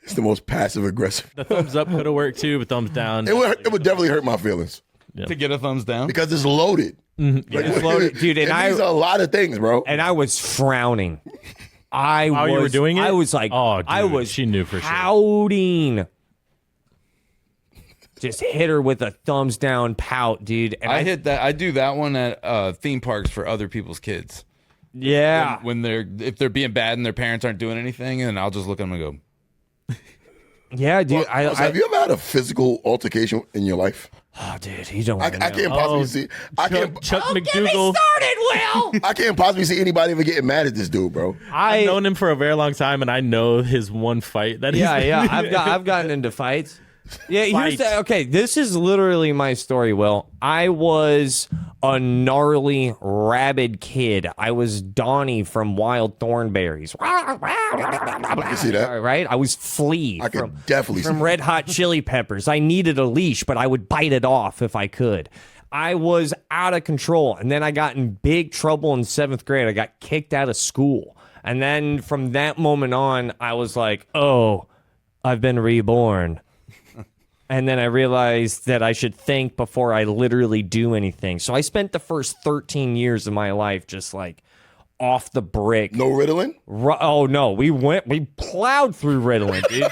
It's the most passive aggressive. The thumbs up could have worked too, but thumbs down. It would definitely hurt my feelings To get a thumbs down? because it's loaded. It's loaded. Dude, and it means a lot of things, bro. And I was frowning. While you were doing it? I was like, Oh, dude, I was she knew for sure. pouting. Just hit her with a thumbs down pout, dude. And I hit that. I do that one at theme parks for other people's kids. Yeah. If they're being bad and their parents aren't doing anything, and I'll just look at them and go, Yeah, dude. Have you ever had a physical altercation in your life? Oh, dude, you don't I want to know. can't possibly see. Chuck McDougal. started, Will. I can't possibly see anybody ever getting mad at this dude, bro. I've known him for a very long time, and I know his one fight that Yeah, he's yeah. I've gotten into fights. Yeah, here's Fight. okay. This is literally my story, Will. I was a gnarly, rabid kid. I was Donnie from Wild Thornberries. I can see that. Right? I was Flea. I can definitely see from that. Red Hot Chili Peppers. I needed a leash, but I would bite it off if I could. I was out of control, and then I got in big trouble in 7th grade. I got kicked out of school, and then from that moment on, I was like, "Oh, I've been reborn." And then I realized that I should think before I literally do anything. So I spent the first 13 years of my life just like off the brick. No Ritalin? Oh no, we plowed through Ritalin, dude.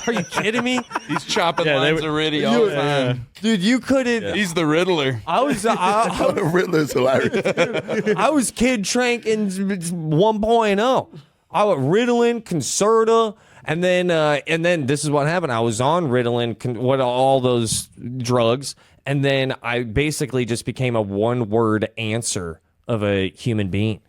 Are you kidding me? he's chopping lines of Riddy all the time. Dude, you couldn't. He's the Riddler. I was Ritalin is hilarious. I was Kid Trank in 1.0. I was Ritalin, Concerta, and then this is what happened. I was on Ritalin, all those drugs, and then I basically just became a one-word answer of a human being.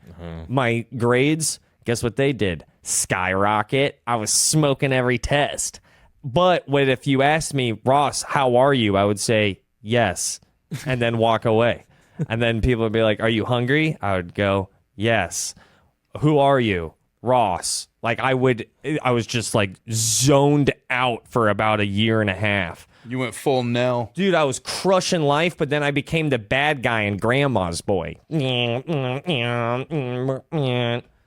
My grades, guess what they did? Skyrocket. I was smoking every test. But if you asked me, Ross, how are you? I would say yes, and then walk away. And then people would be like, are you hungry? I would go, yes. Who are you? Ross. Like I was just like zoned out for about a year and a half. You went full Nell. Dude, I was crushing life, but then I became the bad guy in Grandma's Boy. It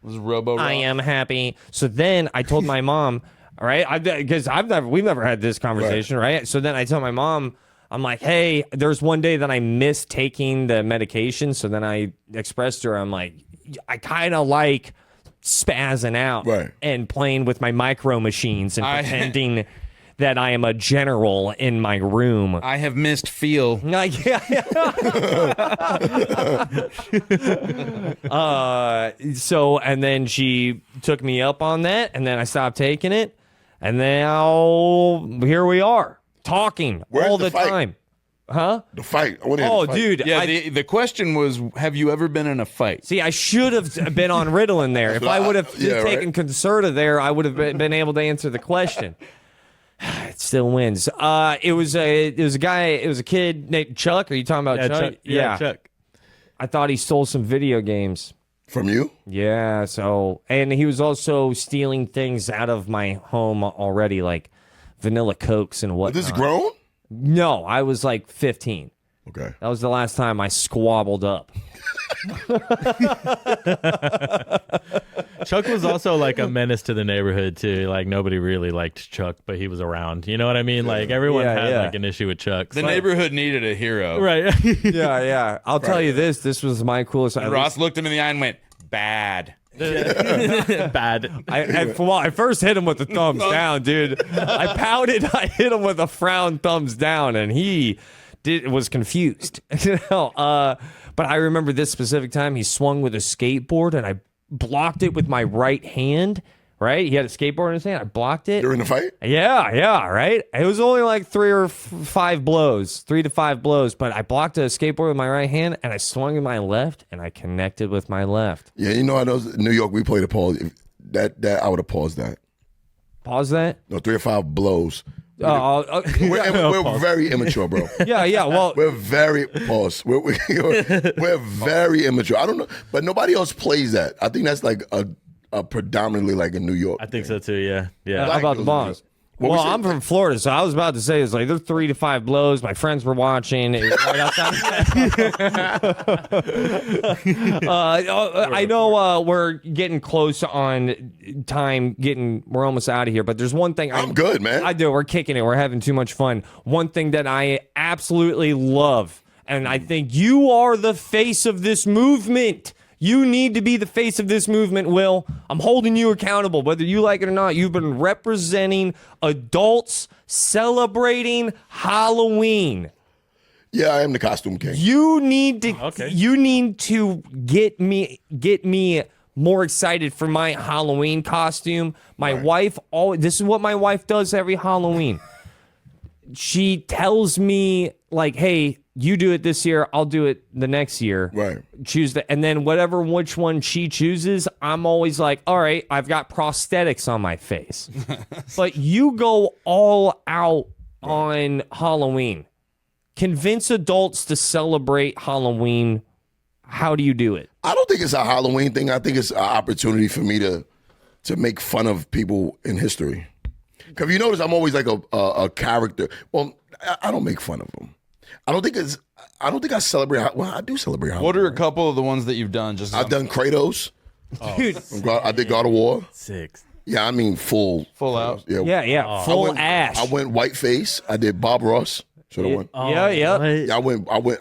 was Robo. I am happy. So then I told my mom, all right, because we've never had this conversation, right? So then I told my mom, I'm like, hey, there's one day that I missed taking the medication. So then I expressed to her, I'm like, I kind of like spazzing out and playing with my micro machines and pretending that I am a general in my room. I have missed feel. So, and then she took me up on that, and then I stopped taking it, and now here we are talking all the time. Huh? The fight. I wanna hear the fight. Dude. Yeah, the question was, have you ever been in a fight? See, I should have been on Ritalin there. If I would have taken Concerta there, I would have been able to answer the question. It still wins. It was a kid named Chuck. Are you talking about Chuck? Yeah, Chuck. I thought he stole some video games. From you? Yeah, and he was also stealing things out of my home already, like vanilla Cokes and whatnot. This is grown? No, I was like 15. Okay. That was the last time I squabbled up. Chuck was also like a menace to the neighborhood too. Like nobody really liked Chuck, but he was around. You know what I mean? Like everyone had like an issue with Chuck. The neighborhood needed a hero. Right. Yeah. I'll tell you this. This was my coolest. And Ross looked him in the eye and went, bad. Bad. I first hit him with the thumbs down, dude. I pouted. I hit him with a frown thumbs down, and he was confused. But I remember this specific time. He swung with a skateboard, and I blocked it with my right hand. Right? He had a skateboard in his hand. I blocked it. You're in the fight? Yeah, right? It was only like 3 to 5 blows, but I blocked a skateboard with my right hand, and I swung in my left, and I connected with my left. Yeah, you know, I know in New York, we played a pause. That I would have paused that. Pause that? No, 3 or 5 blows. We're very immature, bro. Yeah. Well, we're very pause. We're very immature. I don't know, but nobody else plays that. I think that's like a predominantly like in New York. I think so too. Yeah. How about the bombs? Well, I'm from Florida, so I was about to say it's like there's 3 to 5 blows. My friends were watching. It was right outside. I know we're getting close on time. We're almost out of here. But there's one thing I'm good, man. I do. We're kicking it. We're having too much fun. One thing that I absolutely love, and I think you are the face of this movement. You need to be the face of this movement, Will. I'm holding you accountable, whether you like it or not. You've been representing adults celebrating Halloween. Yeah, I am the costume king. You need to get me more excited for my Halloween costume. My wife this is what my wife does every Halloween. She tells me like, "Hey, you do it this year, I'll do it the next year." Right. Choose and then which one she chooses, I'm always like, all right, I've got prosthetics on my face. But you go all out on Halloween. Convince adults to celebrate Halloween. How do you do it? I don't think it's a Halloween thing. I think it's an opportunity for me to make fun of people in history. Because you notice I'm always like a character. Well, I don't make fun of them. I don't think I celebrate. Well, I do celebrate Halloween. What are a couple of the ones that you've done? I've done Kratos. Dude, I did God of War. 6. Yeah, I mean full out. Yeah, full ash. I went whiteface. I did Bob Ross. Should have won. Yeah. Yeah,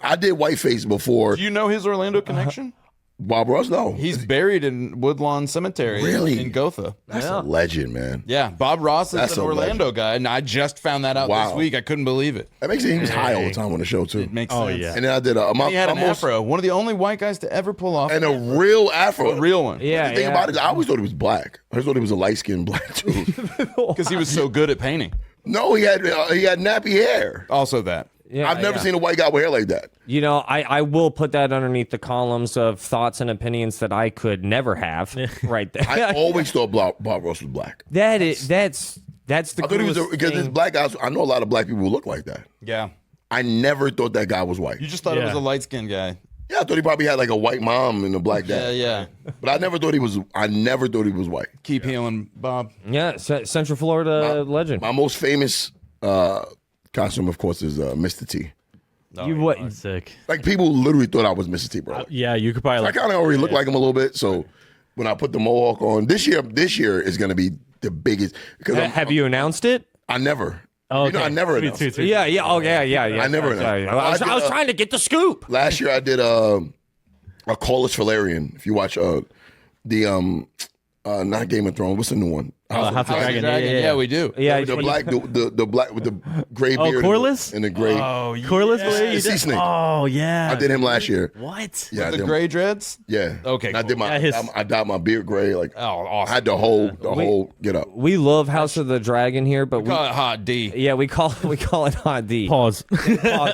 I did whiteface before. Do you know his Orlando connection? Bob Ross? No. He's buried in Woodlawn Cemetery in Gotha. That's a legend, man. Yeah, Bob Ross is an Orlando guy, and I just found that out this week. I couldn't believe it. That makes it he was high all the time on the show, too. It makes sense. Yeah. And then I did he had an afro. One of the only white guys to ever pull off. And a real afro. A real one. Yeah. The thing about it, I always thought he was black. I always thought he was a light-skinned black dude. Because he was so good at painting. No, he had nappy hair. Also that. Yeah, I've never seen a white guy with hair like that. You know, I will put that underneath the columns of thoughts and opinions that I could never have. Right there. I always thought Bob Ross was black. That's the I thought he was because there's black guys. I know a lot of black people who look like that. Yeah. I never thought that guy was white. You just thought it was a light-skinned guy. Yeah, I thought he probably had like a white mom and a black dad. Yeah. But I never thought he was white. Keep healing, Bob. Yeah, Central Florida legend. My most famous costume, of course, is Mr. T. Oh, sick. Like people literally thought I was Mr. T, bro. Yeah, you could probably. I kind of already look like him a little bit. So when I put the mohawk on this year is going to be the biggest. Because Have you announced it? I never. Oh, You know, I never announced. Sweet. Yeah. Oh, yeah. I never know. I was trying to get the scoop. Last year I did a Craziest Floridian. If you watch the not Game of Thrones, what's the new one? House of Dragon. Yeah, we do. Yeah. The black with the gray beard. Corliss? and the gray. Oh, Corliss? Yeah. You Sea did? Snake. Oh, yeah. I did him last year. What? Yeah, I The did him. gray dreads? Yeah. Okay, And I cool. did my. Yeah, I dyed my beard gray. Like Oh, awesome. I had the whole get up. We love House of the Dragon here, but Call it Hot D. yeah, we call it Hot D. Pause.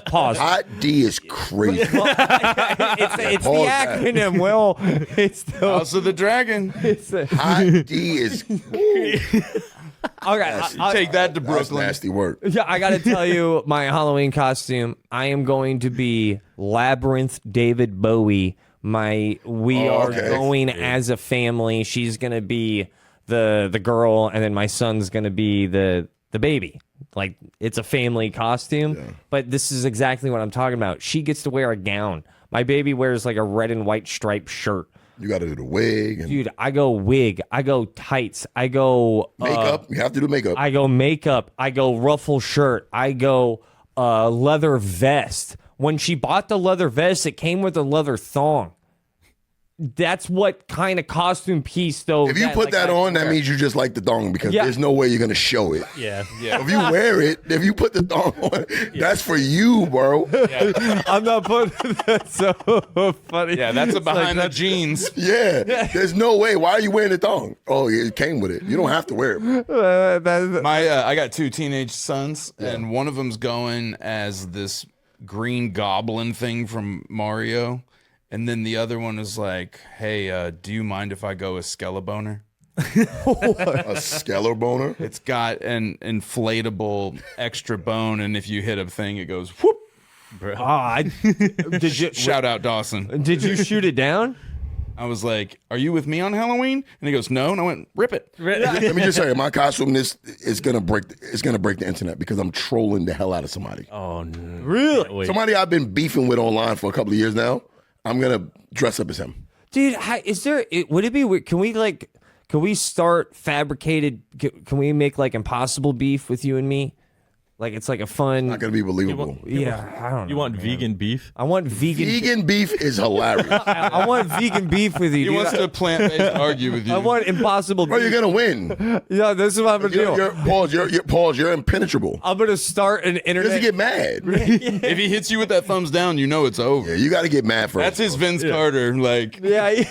Pause. Hot D is crazy. It's the Pause that. acronym. Well, it's the House of the Dragon. Hot D is. okay. Take that to That's Brooklyn. nasty work. Yeah, I got to tell you, my Halloween costume. I am going to be Labyrinth David Bowie. We are okay. going as a family. She's gonna be the girl, and then my son's gonna be the baby. Like, it's a family costume, but this is exactly what I'm talking about. She gets to wear a gown. My baby wears like a red and white striped shirt. You got to do the wig and Dude, I go wig. I go tights. I go makeup. You have to do makeup. I go makeup. I go ruffle shirt. I go leather vest. When she bought the leather vest, it came with a leather thong. That's what kind of costume piece, though. if you put that on, that means you just like the thong because Yeah. there's no way you're gonna show it. Yeah. If you wear it, if you put the thong on, that's for you, bro. I'm not putting that's so funny. Yeah, that's a It's like behind the that's- jeans. Yeah, there's no way. Why are you wearing the thong? Oh, it came with it. You don't have to wear it. I got 2 teenage sons, and one of them's going as this green goblin thing from Mario, and then the other one is like, "Hey, do you mind if I go as Skelebaner?" A scalar boner. It's got an inflatable extra bone, and if you hit a thing, it goes whoop. Did you Shout out Dawson. did you shoot it down? I was like, "Are you with me on Halloween?" And he goes, "No." And I went, "Rip it." Let me just say, my costume is gonna break. It's gonna break the internet because I'm trolling the hell out of somebody. Oh, no. Really? Wait. Somebody I've been beefing with online for a couple of years now. I'm gonna dress up as him. Dude, is there? Would it be weird? Can we start fabricated? Can we make like impossible beef with you and me? Like, it's like a fun. Not gonna be believable. Yeah, I don't know. You want man. vegan beef? I want vegan. Vegan beef is hilarious. I want vegan beef with you. He dude. wants to plant-based argue with you. I want impossible Bro, beef. you're gonna win. Yeah, this is what I'm gonna do. You're impenetrable. I'm gonna start an He internet. doesn't get mad. If he hits you with that thumbs down, you know it's over. Yeah, you got to get mad first. That's his Vince Carter. Like, yeah.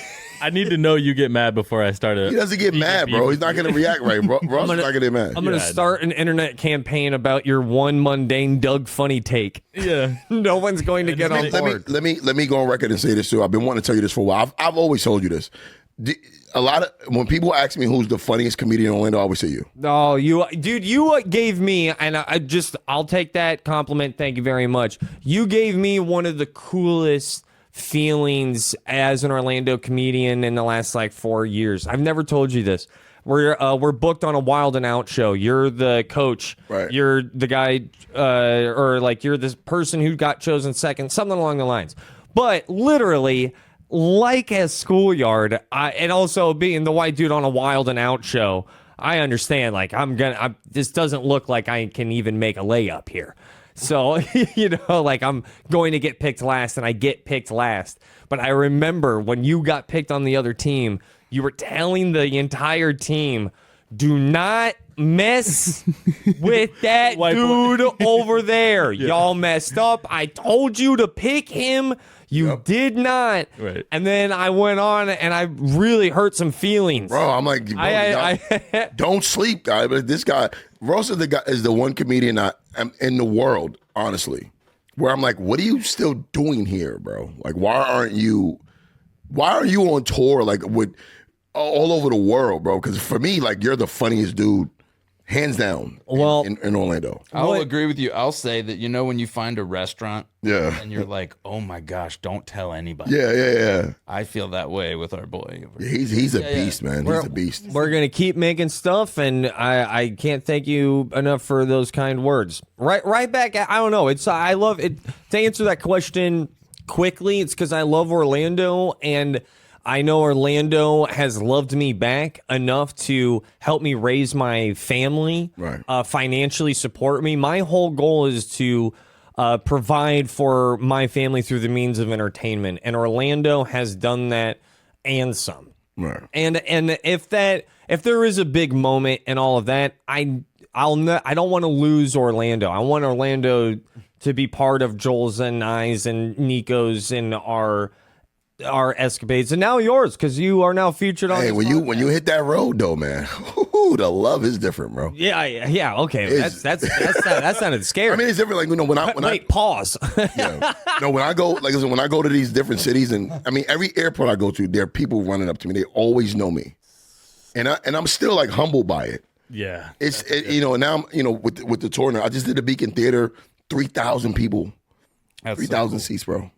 I need to know you get mad before I start a. He doesn't get mad, bro. He's not gonna react right. Ross is not gonna get mad. I'm gonna start an internet campaign about your one mundane Doug Funnie take. Yeah. No one's going to get on board. Let me go on record and say this too. I've been wanting to tell you this for a while. I've always told you this. A lot of when people ask me who's the funniest comedian in Orlando, I always say you. Oh, dude, you gave me, and I'll take that compliment. Thank you very much. You gave me one of the coolest feelings as an Orlando comedian in the last like 4 years. I've never told you this. We're booked on a Wild and Out show. You're the coach. Right. You're the guy, or like you're this person who got chosen second, something along the lines. But literally, like a schoolyard, and also being the white dude on a Wild and Out show, I understand. Like this doesn't look like I can even make a layup here. So, like I'm going to get picked last, and I get picked last. But I remember when you got picked on the other team, you were telling the entire team, do not mess with that dude over there. Y'all messed up. I told you to pick him. You did not. Right. And then I went on, and I really hurt some feelings. Bro, I'm like, bro, I don't sleep, guy. But this guy, Rauce is the one comedian I'm in the world, honestly, where I'm like, what are you still doing here, bro? Like, why are you on tour, like, with all over the world, bro? Because for me, like, you're the funniest dude, hands down, in Orlando. I'll agree with you. I'll say that, when you find a restaurant Yeah. and you're like, oh my gosh, don't tell anybody. Yeah. I feel that way with our boy. He's a beast, man. He's a beast. We're going to keep making stuff, and I can't thank you enough for those kind words. Right back at, I don't know. I love it. To answer that question quickly, it's because I love Orlando, and I know Orlando has loved me back enough to help me raise my family, financially support me. My whole goal is to provide for my family through the means of entertainment, and Orlando has done that and some. Right. And if there is a big moment and all of that, I don't want to lose Orlando. I want Orlando to be part of Joel's and I's and Nico's and our escapades, and now yours, because you are now featured on. Hey, this when you hit that road though, man, the love is different, bro. Yeah. Okay, that sounded scary. I mean, it's different. Like Wait, pause. No, when I go, like listen, when I go to these different cities, and I mean, every airport I go to, there are people running up to me. They always know me, and I'm still like humbled by it. Yeah, and now I'm with the tour now. I just did the Beacon Theater, 3,000 people, 3,000 seats, bro.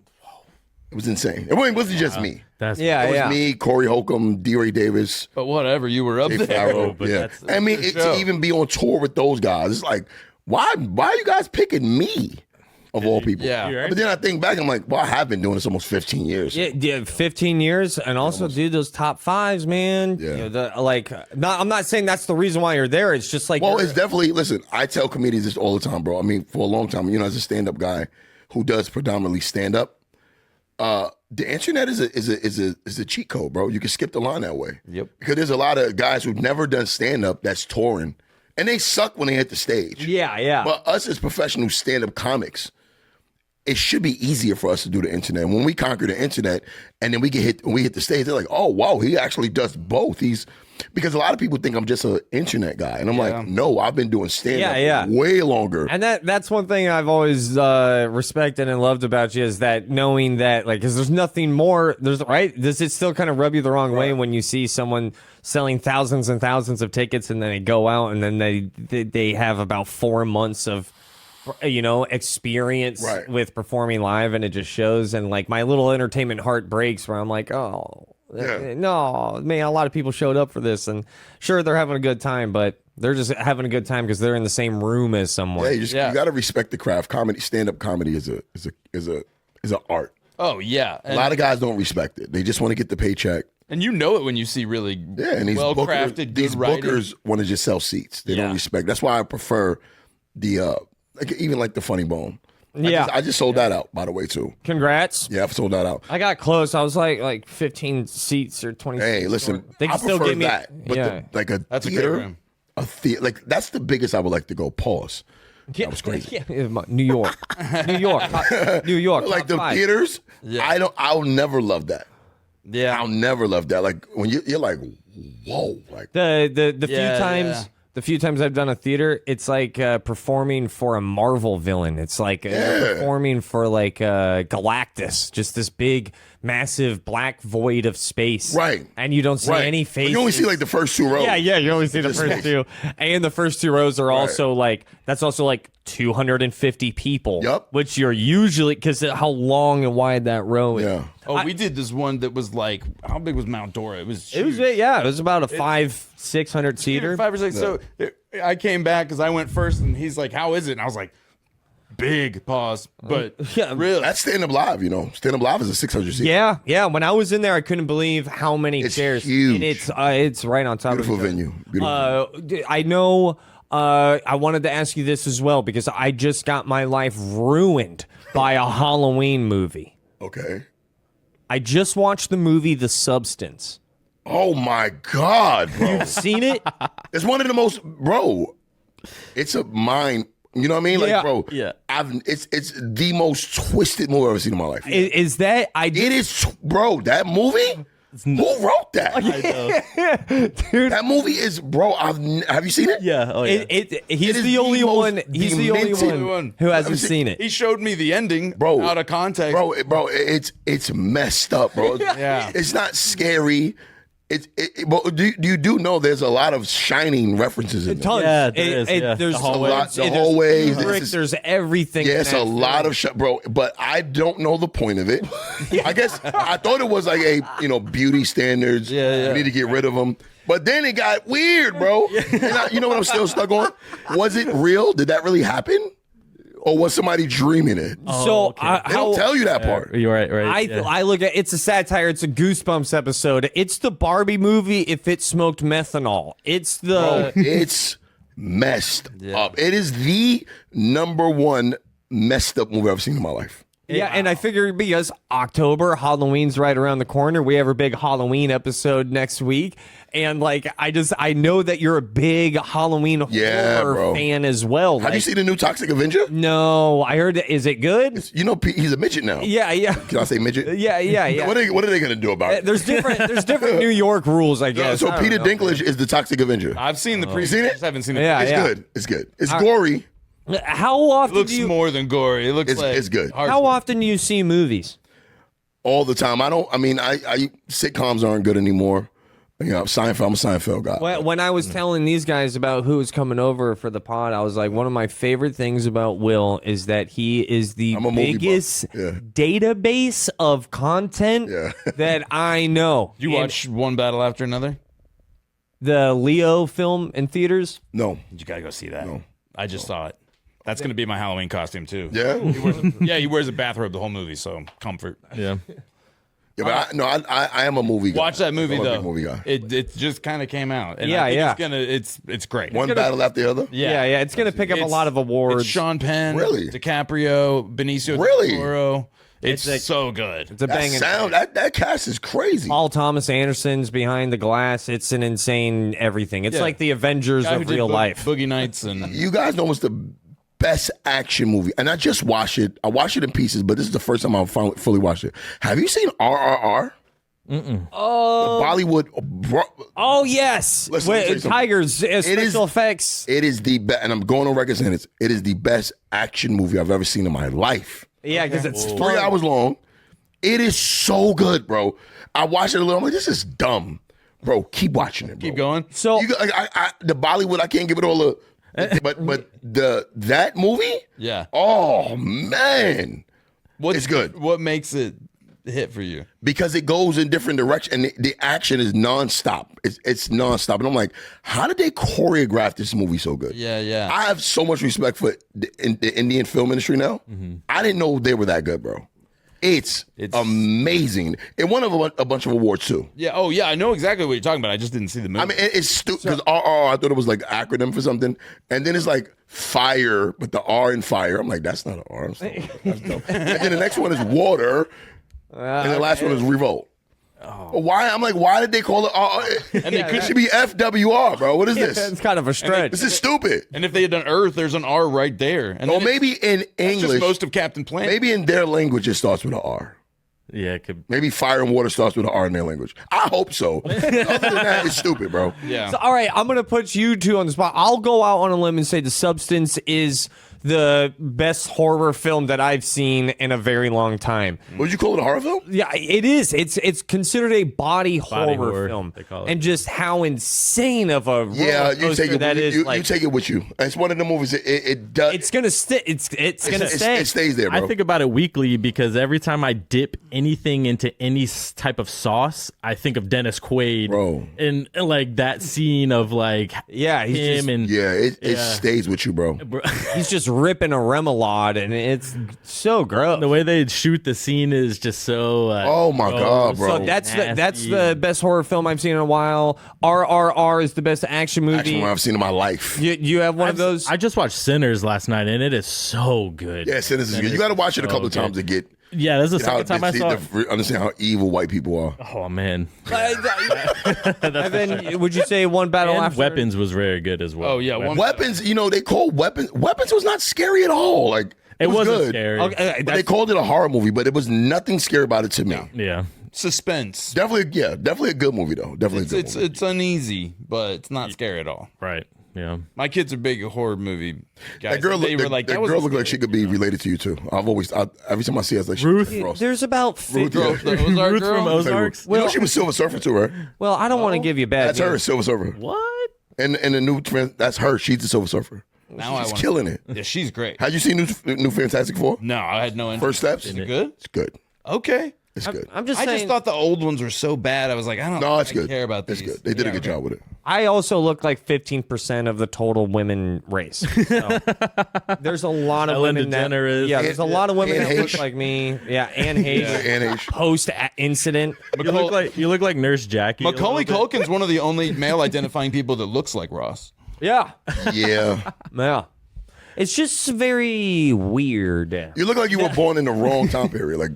It was insane. It wasn't just me. That's It was me, Corey Holcomb, D-Ray Davis. But whatever, you were up Jay there. Farrow, but yeah. that's I mean, to even be on tour with those guys, it's like, why are you guys picking me of all people? Yeah. But then I think back, I'm like, well, I have been doing this almost 15 years. Yeah, 15 years, and also, dude, those top fives, man. Yeah. You know, I'm not saying that's the reason why you're there. It's just like, Well, it's definitely, listen, I tell comedians this all the time, bro. I mean, for a long time, as a stand-up guy who does predominantly stand-up, the internet is a cheat code, bro. You can skip the line that way. Yep. Because there's a lot of guys who've never done stand-up that's touring, and they suck when they hit the stage. yeah. But us as professional stand-up comics, it should be easier for us to do the internet. When we conquer the internet and then we hit the stage, they're like, oh, wow, he actually does both. Because a lot of people think I'm just an internet guy. And I'm like, no, I've been doing stand-up way longer. And that's one thing I've always respected and loved about you, is that knowing that, like, because there's nothing more, does it still kind of rub you the wrong way when you see someone selling thousands and thousands of tickets and then they go out and then they have about 4 months of experience with performing live, and it just shows, and like my little entertainment heart breaks where I'm like, no, man, a lot of people showed up for this, and sure, they're having a good time, but they're just having a good time because they're in the same room as someone. You got to respect the craft. Stand-up comedy is an art. Oh yeah, a lot of guys don't respect it. They just want to get the paycheck. And you know it when you see really and these well-crafted, these good writing. bookers want to just sell seats. They don't respect. That's why I prefer the even like the Funny Bone. I just sold that out, by the way, too. Congrats. Yeah, I've sold that out. I got close. I was like 15 seats or 20 seats. Hey, listen, they I still prefer give me that. But That's theater, a good room. a theater, like that's the biggest I would like to go. Pause. That was crazy. New York. Like the 5. theaters, I'll never love that. Yeah, I'll never love that. Like when you're like, whoa, like the few times I've done a theater, it's like performing for a Marvel villain. It's like performing for like Galactus, just this big, massive black void of space. Right. And you don't see any faces. You only see like the first 2 rows. Yeah, you only see the first 2. And the first 2 rows are also that's also like 250 people. Yep. Which you're usually, because how long and wide that row is. Yeah. Oh, we did this one that was like, how big was Mount Dora? It was huge. It was about a 500-600 seater. 5 or 6. So I came back because I went first, and he's like, "How is it?" And I was like, "Big pause, but really." That's stand-up live, Stand-up live is a 600 seat. Yeah. When I was in there, I couldn't believe how many It's chairs. huge. And it's right on top Beautiful of each other. venue. Beautiful. I know. I wanted to ask you this as well, because I just got my life ruined by a Halloween movie. Okay. I just watched the movie The Substance. Oh my God, bro. You've seen it? It's one of the most, bro. It's a mind. You know what I mean? Like, bro. Yeah. It's the most twisted movie I've ever seen in my life. Is that? It is, bro. That movie. Who wrote that? Dude, that movie is, bro. Have you seen it? Yeah. Oh yeah. He's is the only the most one. He's the only demented one who hasn't seen it. He showed me the ending, Bro. out of context. Bro. It's messed up, bro. Yeah. It's not scary. But you do know there's a lot of Shining references in there. Tons. Yeah, there is, yeah. There's The hallways. The hallways. There's everything. Yeah, in it's that a lot film. of shit, bro. But I don't know the point of it. I guess I thought it was like beauty standards. Yeah. We need to get rid of them. But then it got weird, bro. And you know what I'm still stuck on? Was it real? Did that really happen? or was somebody dreaming it? So They don't tell you that part. You're right. I look at it's a satire. It's a Goosebumps episode. It's the Barbie movie if it smoked methanol. It's the It's messed up. It is the number one messed up movie I've seen in my life. yeah. And I figure because October, Halloween's right around the corner. We have a big Halloween episode next week, and like I know that you're a big Halloween horror bro. fan as well. Have you seen the new Toxic Avenger? No, I heard. Is it good? You know, he's a midget now. Yeah. Can I say midget? Yeah. What are they going to do about it? There's different New York rules, I guess. So I don't Peter know. Dinklage is the Toxic Avenger. I've seen the You seen it? I just haven't seen it. Yeah, It's good. It's good. It's gory. How It often looks do you more than gory. It looks It's- like it's good. hard- How often do you see movies? All the time. I sitcoms aren't good anymore. You know, Seinfeld. I'm a Seinfeld guy. When I was telling these guys about who was coming over for the pod, I was like, one of my favorite things about Will is that he is the I'm a movie buff. biggest Yeah. database of content Yeah. that I know. You And watch one battle after another? the Leo film in theaters? No. You gotta go see that. I just saw it. That's gonna be my Halloween costume too. Yeah. He wears a bathrobe the whole movie, so comfort. Yeah. Yeah, but I am a movie guy. Watch that movie I'm a though. big movie guy. It just kind of came out. And Yeah, I think yeah. it's great. One battle after the other. Yeah. It's going to pick up a It's- lot of awards. It's Sean Penn, Really? DiCaprio, Benicio Really? del Toro. It's It's a- so good. It's a That banging. sound, that cast is crazy. Paul Thomas Anderson's behind the glass. It's an insane everything. It's Yeah. like the Avengers Guy who of did real life. Boogie Nights and You guys know what's the best action movie? And I just watched it. I watched it in pieces, but this is the first time I've fully watched it. Have you seen RRR? Oh, The Bollywood. oh yes. Listen, let me tell you With something. Tigers, special is- effects. It is the best, and I'm going on record saying this. It is the best action movie I've ever seen in my life. Yeah, because it's 3 fun. hours long. It is so good, bro. I watched it a little. I'm like, this is dumb, bro. Keep watching it. Bro. keep going. So You, the Bollywood, I can't give it all a. But that movie, Yeah. oh man, it's good What makes it hit for you? because it goes in different directions and the action is nonstop. It's nonstop, and I'm like, how did they choreograph this movie so good? Yeah. I have so much respect for the Indian film industry now. I didn't know they were that good, bro. It's amazing. It won a bunch of awards too. Yeah. Oh, yeah. I know exactly what you're talking about. I just didn't see the movie. I mean, it's stupid because RR, I thought it was like acronym for something, and then it's like fire, but the R in fire. I'm like, that's not an R. That's dumb. And then the next one is water, and the last one is revolt. Why? I'm like, why did they call it RR? And it should be FWR, bro. What is it's this? kind of a stretch. This is stupid. and if they had done Earth, there's an R right there. And Or then maybe in it's just English, most of Captain Planet. maybe in their language it starts with an R. Yeah, it could. Maybe fire and water starts with an R in their language. I hope so. Other than that, it's stupid, bro. Yeah. So, all right, I'm going to put you two on the spot. I'll go out on a limb and say The Substance is the best horror film that I've seen in a very long time. Would you call it a horror film? Yeah, it is. It's considered a body horror horror, film, they call it. and just how insane of a Yeah, roller you coaster take it. that is. You like, take it with you. It's one of the movies. It does. it's gonna stay. It's gonna stay. It stays there, bro. I think about it weekly because every time I dip anything into any type of sauce, I think of Dennis Quaid, Bro. and like that scene of like Yeah, he's him just- and yeah, it stays with you, bro. He's just ripping a remoulade, and it's so gross. the way they shoot the scene is just so. Oh my God, bro. So that's nasty. the best horror film I've seen in a while. RRR is the best action movie. Actually, one I've seen in my life. You have one of those. I just watched Sinners last night and it is so good. Yeah, Sinners is good. You got to watch it a couple of so times to get Yeah, that's the how, second time I saw it. understand how evil white people are. Oh man, and then would you say one battle and after? Weapons was very good as well. Oh, yeah, one- Weapons, they call weapons. Weapons was not scary at all. Like it was wasn't good. scary. Okay, But they called it a horror movie, but it was nothing scary about it to me. Yeah, Suspense. Definitely a good movie though. Definitely a good movie. It's uneasy, but it's not scary at all. right. Yeah. My kids are big horror movie guys. That girl, they were like, that was girl looked like she could be related to you too. Every time I see her, it's like Ruth? she's Frost. There's about 50. Ruth, the Ozark Ruth girl? from Ozarks. You know she was Silver Surfer too, right? Well, I don't want to give you bad. That's her, news. Silver Surfer. What? And the new that's her. She's the Silver Surfer. Now She's I want killing it. Yeah, she's great. Had you seen new Fantastic Four? No, I had no interest. First steps. Is it good? It's good. Okay. It's good. I'm just I saying. just thought the old ones were so bad. I was like, I don't No, it's I good. care about It's these. good. They did a good job with it. I also look like 15% of the total women race. So, there's a lot of Ellen women that, DeGeneres. yeah, there's a lot of women Anne that look Heche. like me. Yeah, Anne Hayes. And H. Post incident. You look like Nurse Jackie. a Macaulay little bit. Culkin's one of the only male identifying people that looks like Ross. Yeah, Yeah. yeah. It's just very weird. You look like you were born in the wrong time period. Like,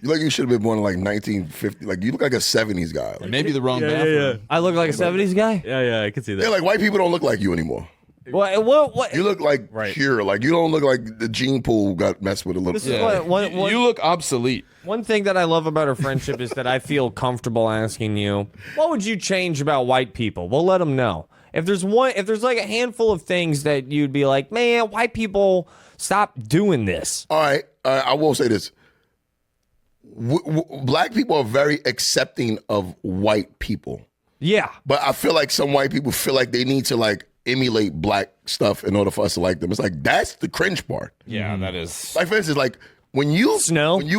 you look like you should have been born in like 1950. Like, you look like a 70s guy. Like, Maybe the wrong Yeah, bathroom. I look like a 70s guy. Yeah, I can see that. they're like, white people don't look like you anymore. What? You look like Right. pure. Like, you don't look like the gene pool got messed with a little This bit. is what, one, You look obsolete. one thing that I love about our friendship is that I feel comfortable asking you, what would you change about white people? We'll let them know. If there's like a handful of things that you'd be like, man, white people, stop doing this. All right. I will say this. Black people are very accepting of white people. Yeah. But I feel like some white people feel like they need to like emulate black stuff in order for us to like them. It's like, that's the cringe part. Yeah, that is. Like, for instance, like when you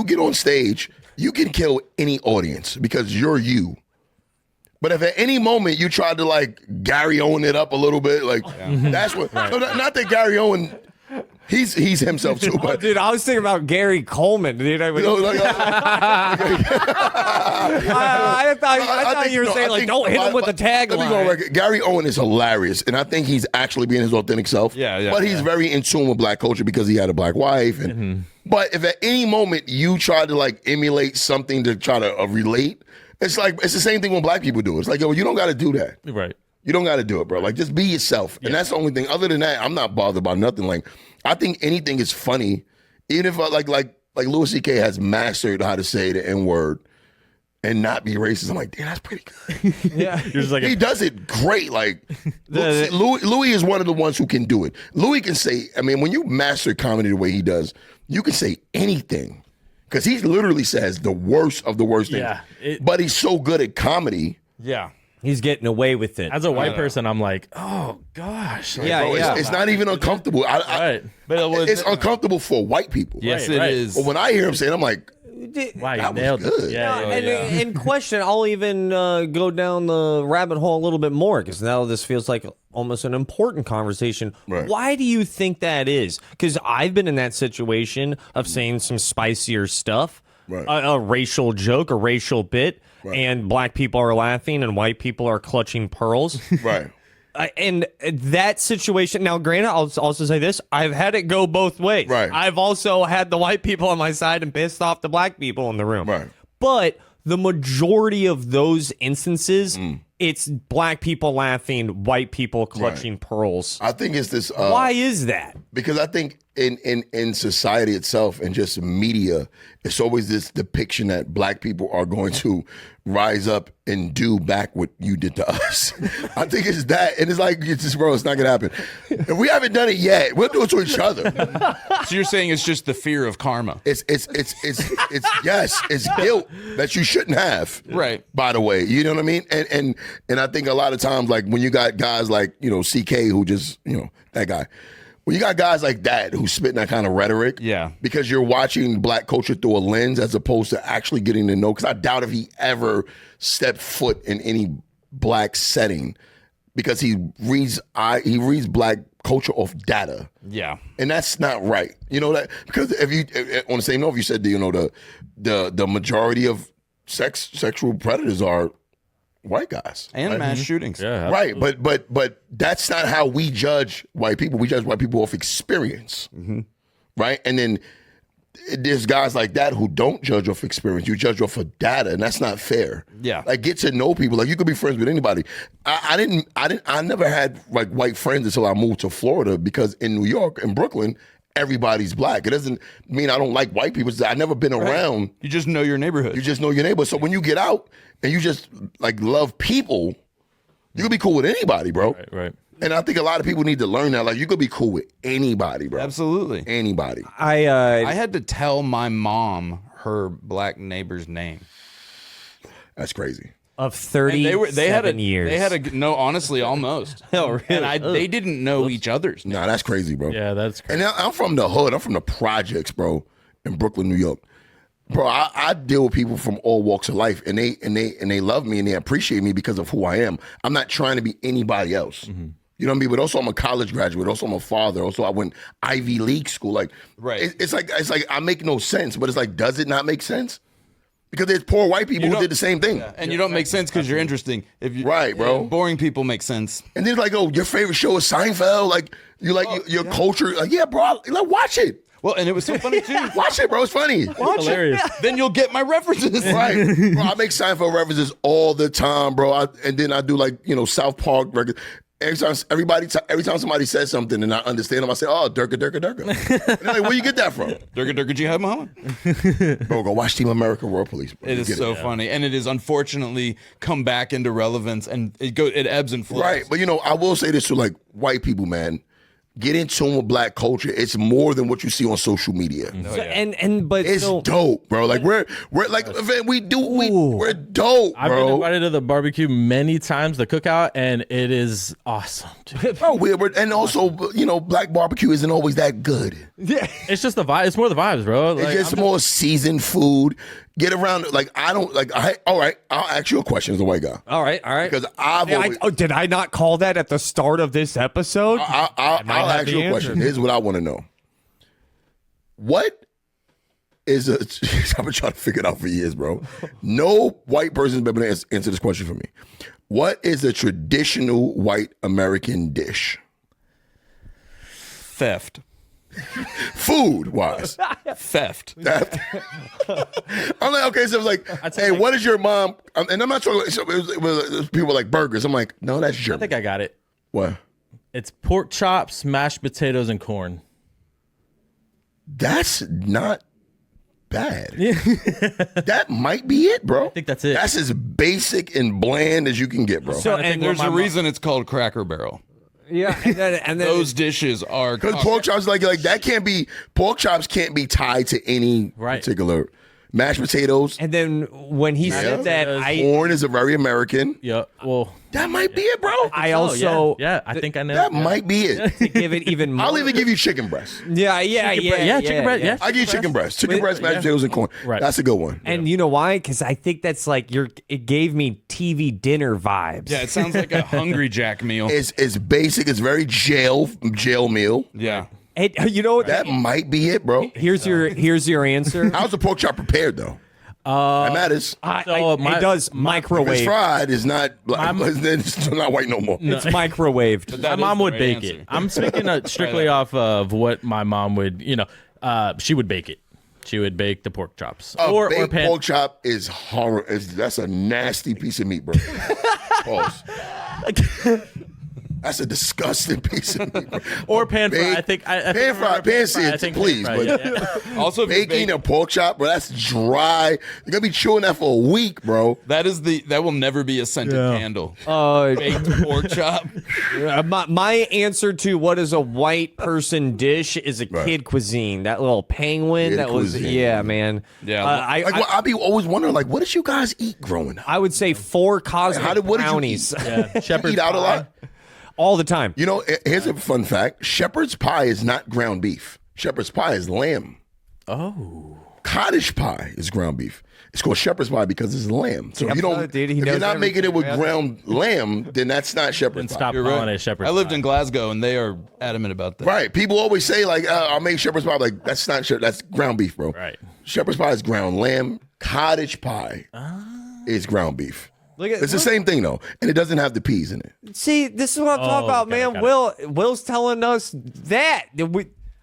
get on stage, you can kill any audience because you're you. But if at any moment you tried to like Gary Owen it up a little bit, like that's what. No, not that Gary Owen, he's himself too. But Dude, I was thinking about Gary Coleman, dude. I thought you were saying, like, don't hit him with the Let me go on tagline. record. Gary Owen is hilarious, and I think he's actually being his authentic self. Yeah. But he's very in tune with black culture because he had a black wife. And but if at any moment you try to like emulate something to try to relate, it's like it's the same thing when black people do. It's like, yo, you don't got to do that. Right. You don't got to do it, bro. Like, just be yourself. And that's the only thing. Other than that, I'm not bothered about nothing. Like, I think anything is funny. Even if, like Louis C.K. has mastered how to say the N-word and not be racist. I'm like, damn, that's pretty good. Yeah. You're just like He does it great. Like, Louis is one of the ones who can do it. Louis can say, I mean, when you master comedy the way he does, you can say anything. Because he literally says the worst of the worst things. Yeah, But he's so good at comedy. Yeah. He's getting away with it. as a white person, I'm like, oh gosh. Like, Yeah, Bro, yeah. It's not even uncomfortable. Right. But It's uncomfortable for white people. Yes, Right, it right. is. But when I hear him saying, I'm like, Wow, you That was nailed good. it. Yeah, And question, I'll even go down the rabbit hole a little bit more because now this feels like almost an important conversation. Right. Why do you think that is? Because I've been in that situation of saying some spicier stuff, Right. a racial joke, a racial bit, Right. and black people are laughing and white people are clutching pearls. right. And that situation, now granted, I'll also say this, I've had it go both ways. Right. I've also had the white people on my side and pissed off the black people in the room. Right. But the majority of those instances, it's black people laughing, white people clutching pearls. I think it's this. Why is that? Because I think in society itself and just media, it's always this depiction that black people are going to rise up and do back what you did to us. I think it's that. And it's like, it's just, bro, it's not going to happen. If we haven't done it yet, we'll do it to each other. So you're saying it's just the fear of karma. It's yes, it's guilt that you shouldn't have. Right. By the way, you know what I mean? And I think a lot of times, like when you got guys like, CK who just, that guy. When you got guys like that who spit that kind of rhetoric, Yeah. because you're watching black culture through a lens as opposed to actually getting to know. Because I doubt if he ever stepped foot in any black setting, because he reads black culture off data. Yeah. And that's not right. You know that, because if you on the same note, if you said the majority of sexual predators are white guys. And mass shootings. Yeah. Right, but that's not how we judge white people. We judge white people off experience, right? And then there's guys like that who don't judge off experience. You judge off of data, and that's not fair. Yeah. Like, get to know people. Like, you could be friends with anybody. I never had like white friends until I moved to Florida, because in New York and Brooklyn, everybody's black. It doesn't mean I don't like white people. I've never been around. You just know your neighborhood. You just know your neighbor. So when you get out and you just like love people, you can be cool with anybody, bro. Right. And I think a lot of people need to learn that. Like, you could be cool with anybody, bro. Absolutely. Anybody. I had to tell my mom her black neighbor's name. That's crazy. of 37 years. They had a no, honestly, almost. Oh, really? And they didn't know each other's names. Nah, that's crazy, bro. Yeah, that's crazy. And I'm from the hood. I'm from the projects, bro, in Brooklyn, New York. Bro, I deal with people from all walks of life, and they love me and they appreciate me because of who I am. I'm not trying to be anybody else. Mm-hmm. You know what I mean? But also, I'm a college graduate. Also, I'm a father. Also, I went Ivy League school. Like, Right. It's like I make no sense. But it's like, does it not make sense? Because there's poor white people who did the same thing. And you don't make sense because you're interesting. If you Right, bro. boring people make sense. And then like, oh, your favorite show is Seinfeld. Like, you like your culture. Like, yeah, bro. Like, watch it. Well, and it was so funny too. Watch it, bro. It's funny. Hilarious. Then you'll get my references. Right, bro. I make Seinfeld references all the time, bro. And then I do like South Park records. Every time somebody says something and I understand them, I say, "Oh, Durka, Durka, Durka." And they're like, where you get that from? Durga Durga Jihad Muhammad. Bro, go watch Team America World Police. Bro. It is so funny, and it is unfortunately come back into relevance, and it ebbs and flows. Right, but I will say this to like white people, man. Get in tune with black culture. It's more than what you see on social media. But It's dope, bro. Like we're like we're dope, I've been bro. invited to the barbecue many times, the cookout, and it is awesome, dude. Bro, and also, black barbecue isn't always that good. It's just the vibe. It's more the vibes, bro. It's Like, just more seasoned food. Get around, like, I don't, like, all right, I'll ask you a question as a white guy. All right. Because I've always, did I not call that at the start of this episode? I'll have ask the you a answer. question. Here's what I want to know. What is a, I've been trying to figure it out for years, bro. No white person's been able to answer this question for me. What is a traditional white American dish? Theft. Food wise. Theft. I'm like, okay, so it was like, hey, what is your mom? And I'm not talking, it was people like burgers. I'm like, no, that's I German. think I got it. What? It's pork chops, mashed potatoes, and corn. That's not bad. That might be it, bro. I think that's it. That's as basic and bland as you can get, bro. So, I think and There's what a my reason it's called Cracker Barrel. yeah, and then Those dishes are Because pork chops, like that can't be, pork chops can't be tied to any particular mashed potatoes. and then when he said that, Corn is a very American. Yeah. Well, That might be it, bro. I also yeah. I think I know. That might be it. to give it even more. I'll even give you chicken breast. Yeah, Chicken breast. Yeah. I give you chicken breast. Chicken breast, mashed potatoes, and corn. Right. That's a good one. And you know why? Because I think that's like it gave me TV dinner vibes. Yeah, it sounds like a Hungry Jack meal. It's basic. It's very jail meal. Yeah. And you know what? That might be it, bro. Here's your answer. How's the pork chop prepared though? That matters. It does If microwave. it's fried, it's not black. Then it's not white no more. It's microwaved. My mom would bake it. I'm speaking strictly off of what my mom would, she would bake it. She would bake the pork chops. A baked pork chop is horror. That's a nasty piece of meat, bro. Pause. That's a disgusting piece of meat, bro. Or pan fried. I think pan fried, pan seared, please. Pan fried, But Also, if you baking bake- a pork chop, bro, that's dry. You're gonna be chewing that for a week, bro. that will never be a scented candle. Baked pork chop. My answer to what is a white person dish is a kid cuisine. That little penguin. Kid that was cuisine. man. Yeah. I'd be always wondering, like, what did you guys eat growing up? I would say 4 cosmic What did you brownies eat? Shepards Eat out a lot? all the time. You know, here's a fun fact. Shepherd's pie is not ground beef. Shepherd's pie is lamb. Oh. Cottage pie is ground beef. It's called shepherd's pie because it's lamb. So if you don't, dude, he if knows you're not making it with everything. ground lamb, then that's not shepherd's Then pie. stop You're calling right. it shepherd's I lived pie. in Glasgow, and they are adamant about that. Right. People always say, like, I'll make shepherd's pie. Like, that's not that's ground beef, bro. Right. Shepherd's pie is ground lamb. Cottage pie is ground beef. Look at It's the same thing, though. And it doesn't have the peas in it. See, this is what I'm talking about, okay, man. got Will's telling us that.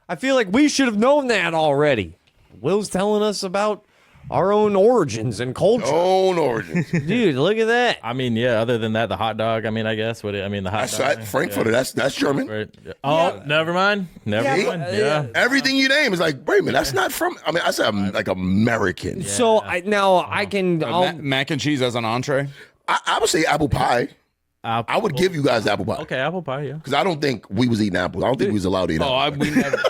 I feel like we should have known that already. Will's telling us about our own origins and culture. Own origins. Dude, look at that. I mean, yeah. Other than that, the hot dog. I mean, I guess the hot That's dog. right. Frankfurter. That's German. Right. Oh, never mind. Never mind. Yeah. Everything you name is like, wait a minute, that's not from. I mean, I said like American. So I can. I'll, Mac and cheese as an entree. I would say apple pie. I would give you guys apple pie. Okay, apple pie. Yeah. Because I don't think we was eating apples. I don't think we was allowed to eat Oh, apples. we never.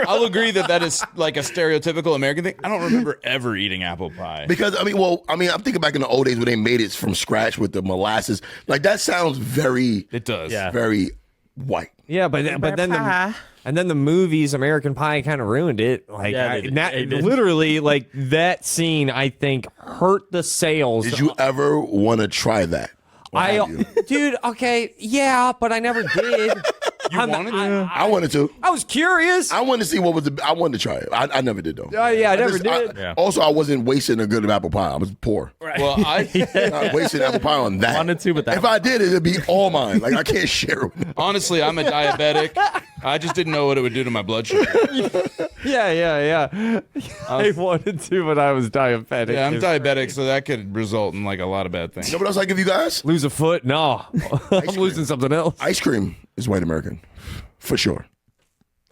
I'll agree that is like a stereotypical American thing. I don't remember ever eating apple pie. Because I'm thinking back in the old days when they made it from scratch with the molasses. Like that sounds very. It does. Yeah. Very white. Yeah, but then the movies, American Pie, kind of ruined it. Like, Yeah, they did. literally, like that scene, I think hurt the sales. Did you ever want to try that? Or have you? Dude, okay, yeah, but I never did. I wanted to. I was curious. I wanted to see what was I wanted to try it. I never did though. Yeah, I never did. Also, I wasn't wasting a good apple pie. I was poor. Well, I Not wasting apple pie on that. Wanted to, but that if I did, it'd be all mine. Like I can't share it. honestly, I'm a diabetic. I just didn't know what it would do to my blood sugar. Yeah. I wanted to, but I was diabetic. Yeah, I'm diabetic, so that could result in like a lot of bad things. You know what else I give you guys? Lose a foot? No. I'm losing something else. Ice cream is white American, for sure.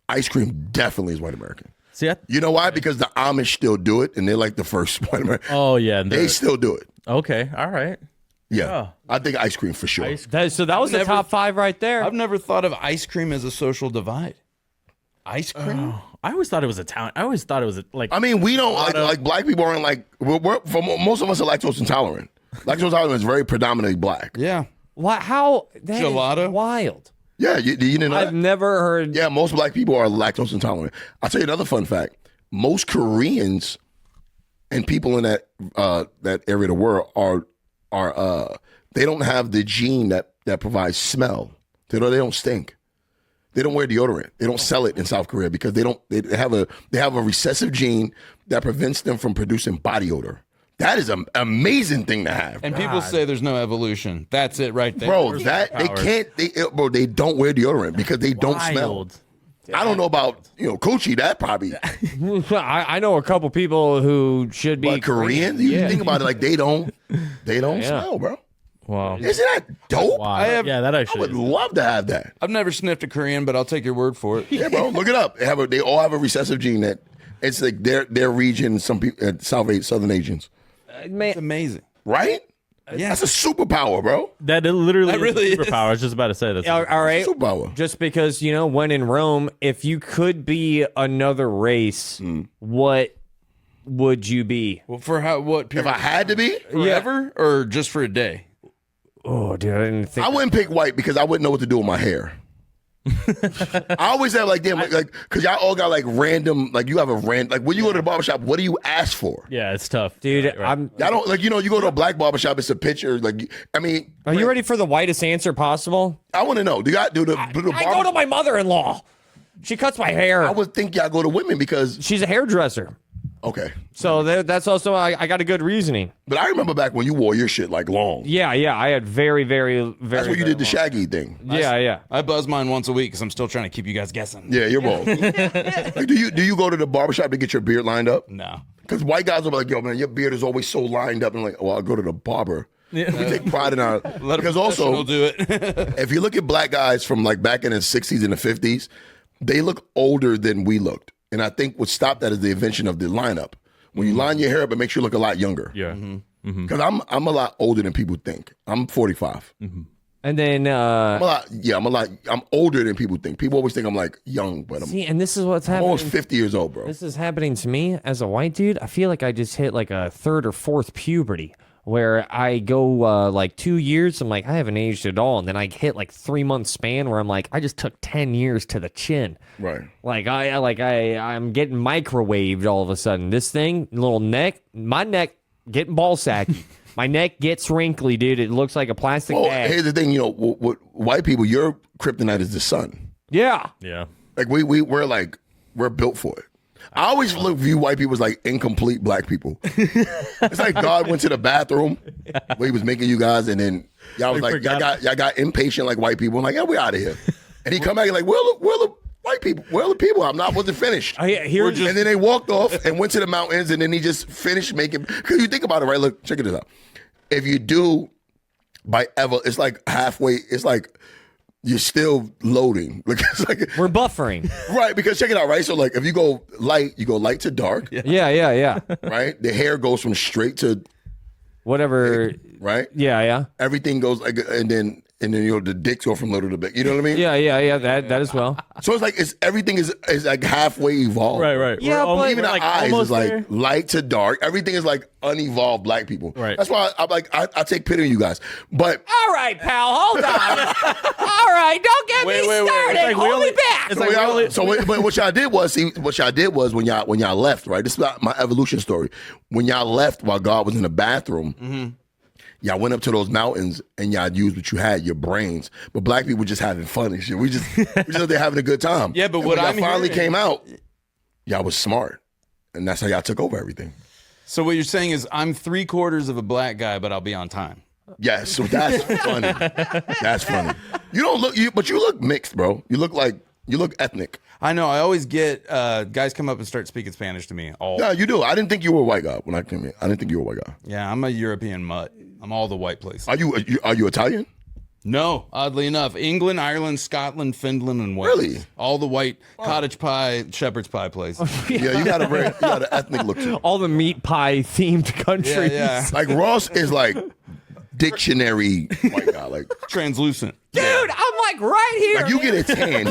Ice cream definitely is white American. See, You know why? Because the Amish still do it, and they're like the first white American. oh yeah, They still do it. okay, all right. Yeah, I think ice cream for sure. So that was the top 5 right there. I've never thought of ice cream as a social divide. Ice cream? I always thought it was a talent. I always thought it was like. I mean, we don't like black people aren't like for most of us are lactose intolerant. Lactose intolerant is very predominantly black. Yeah. What? How? That Gelato? is wild. Yeah, you didn't know I've that? never heard. Yeah, most black people are lactose intolerant. I'll tell you another fun fact. Most Koreans and people in that area of the world are they don't have the gene that provides smell. They don't stink. They don't wear deodorant. They don't sell it in South Korea because they have a recessive gene that prevents them from producing body odor. That is an amazing thing to have. And people say there's no evolution. That's it right there. Bro, they don't wear deodorant because they don't smell. Wild. I don't know about, coochie, that probably. I know a couple people who should be But Korean, you think about it, like they don't smell, bro. Wow. Isn't that dope? Wow. have- yeah, that I actually. would love to have that. I've never sniffed a Korean, but I'll take your word for it. Yeah, bro, look it up. They all have a recessive gene that it's like their region. Some people, Southern Asians, It's amazing. right? Yeah. That's a superpower, bro. That literally really is a is. superpower. I was just about to say that. All right. Superpower. Just because, when in Rome, if you could be another race, what would you be? Well, for what If period? I had to be, Forever or just for a day? Oh, dude, I didn't think. I wouldn't pick white because I wouldn't know what to do with my hair. I always have like because y'all all got like random, like you have a like when you go to the barbershop, what do you ask for? Yeah, it's tough. Dude, Right. I'm. Y'all don't like you go to a black barbershop, it's a picture. Like Are you ready for the whitest answer possible? I want to know. Do y'all do the I go to barber? my mother-in-law. She cuts my hair. I would think y'all go to women because She's a hairdresser. okay. So that's also, I got a good reasoning. But I remember back when you wore your shit like long. Yeah. I had very, very, very. That's when you did the shaggy thing. Yeah. I buzz mine once a week because I'm still trying to keep you guys guessing. Yeah, you're bald. Like, do you go to the barbershop to get your beard lined up? No. Because white guys will be like, yo, man, your beard is always so lined up. And I'm like, well, I'll go to the barber. We take pride in our. Because also, do it. if you look at black guys from like back in the 60s and the 50s, they look older than we looked. And I think what stopped that is the invention of the lineup. When you line your hair up, it makes you look a lot younger. Yeah. Because I'm a lot older than people think. I'm 45. And then, I'm older than people think. People always think I'm like young, but I'm see, and this is what's almost happening. 50 years old, bro. This is happening to me as a white dude. I feel like I just hit like a 3rd or 4th puberty where I go like 2 years. I'm like, I haven't aged at all. And then I hit like 3-month span where I'm like, I just took 10 years to the chin. Right. Like I'm getting microwaved all of a sudden. This thing, little neck, my neck getting ball sacky. My neck gets wrinkly, dude. It looks like a plastic Well, bag. here's the thing, with white people, your kryptonite is the sun. Yeah. Yeah. Like we're built for it. I always view white people as like incomplete black people. It's like God went to the bathroom where he was making you guys, and then y'all was like, y'all got impatient like white people. I'm like, yeah, we out of here. And he come back and like, where the white people? Where the people? wasn't finished. And And then they walked off and went to the mountains, and then he just finished making. Because you think about it, right? Look, check this out. If you do by ever, it's like halfway. It's like you're still loading. Like it's like we're buffering. right. Because check it out, right? So like if you go light to dark. Yeah. Right. The hair goes from straight to Whatever. right. Yeah. Everything goes like, and then and then the dicks go from little to big. You know what I mean? Yeah. That as well. So it's like everything is like halfway evolved. Right. Yeah, We're but- Even our like eyes almost is like there. light to dark. Everything is like unevolved black people. Right. That's why I'm like I take pity on you guys. But All right, pal, hold on. All right, don't get Wait, me wait, wait. started. It's like Hold only- me back. it's So, like y'all- really- so but what y'all did was when y'all left, right? This is my evolution story. When y'all left while God was in the bathroom, y'all went up to those mountains and y'all used what you had, your brains. But black people just having fun and shit. We just they're having a good time. Yeah, but And what when I'm y'all finally hearing- came out, y'all was smart, and that's how y'all took over everything. So what you're saying is I'm 3/4 of a black guy, but I'll be on time. Yes, so that's funny. That's funny. You don't look, but you look mixed, bro. You look ethnic. I know. I always get guys come up and start speaking Spanish to me. Yeah, you do. I didn't think you were a white guy when I came in. I didn't think you were a white guy. Yeah, I'm a European mutt. I'm all the white places. Are you Italian? No, oddly enough, England, Ireland, Scotland, Finland, and Wales. Really? All the white cottage pie, shepherd's pie places. Yeah, you got an ethnic look to it. All the meat pie themed countries. Yeah. Like Ross is like dictionary white guy. Like Translucent. Dude, I'm like right here. you get a tan,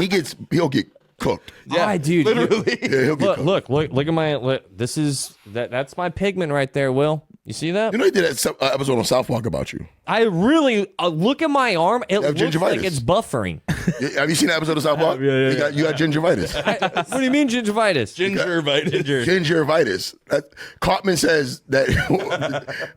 he'll get cooked. Yeah, dude. Literally. Yeah, he'll get cooked. Look at my. This is that's my pigment right there, Will. You see that? You know he did that episode on South Park about you. I really look at my arm. It have looks like gingivitis. it's buffering. Have you seen that episode of South Park? Yeah. You got gingivitis. What do you mean gingivitis? Gingivitis. Gingivitis. Cartman says that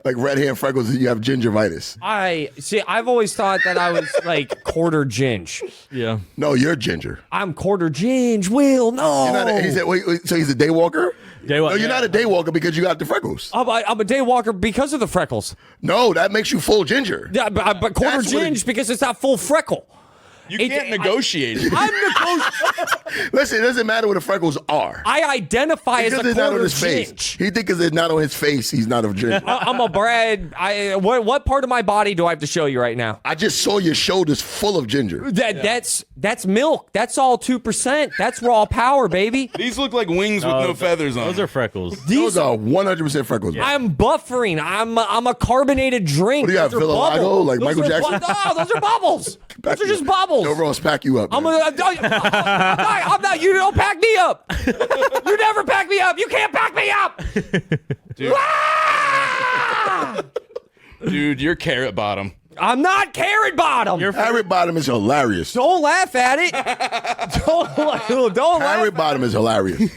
like red hair and freckles, you have gingivitis. I see. I've always thought that I was like quarter ginge. Yeah. No, you're ginger. I'm quarter ginge. Will no. You're not he said, wait, so he's a day walker? Day walker, No, you're yeah. not a day walker because you got the freckles. I'm a day walker because of the freckles. No, that makes you full ginger. Yeah, but quarter That's what it- ginge because it's not full freckle. You can't negotiate it. I'm negotiating. Listen, it doesn't matter what the freckles are. I identify as Because a it's not on quarter his face. ginge. He thinks it's not on his face. He's not a ginger. I'm a Brad. What part of my body do I have to show you right now? I just saw your shoulders full of ginger. That's milk. That's all 2%. That's raw power, baby. These look like wings with no feathers on Those them. are freckles. Those are 100% freckles. Bro. I'm buffering. I'm a carbonated drink. What do you have, Those are Vitiligo, bubbles. like Those Michael are Jackson? No, those are bubbles. Those are just bubbles. Yo, Ross, pack you up. I'm man. not. You don't pack me up. You never pack me up. You can't pack me up. Ah! Dude, you're carrot bottom. I'm not carrot bottom. Harry Bottom is hilarious. Don't laugh at it. Don't Harry laugh. Bottom is hilarious.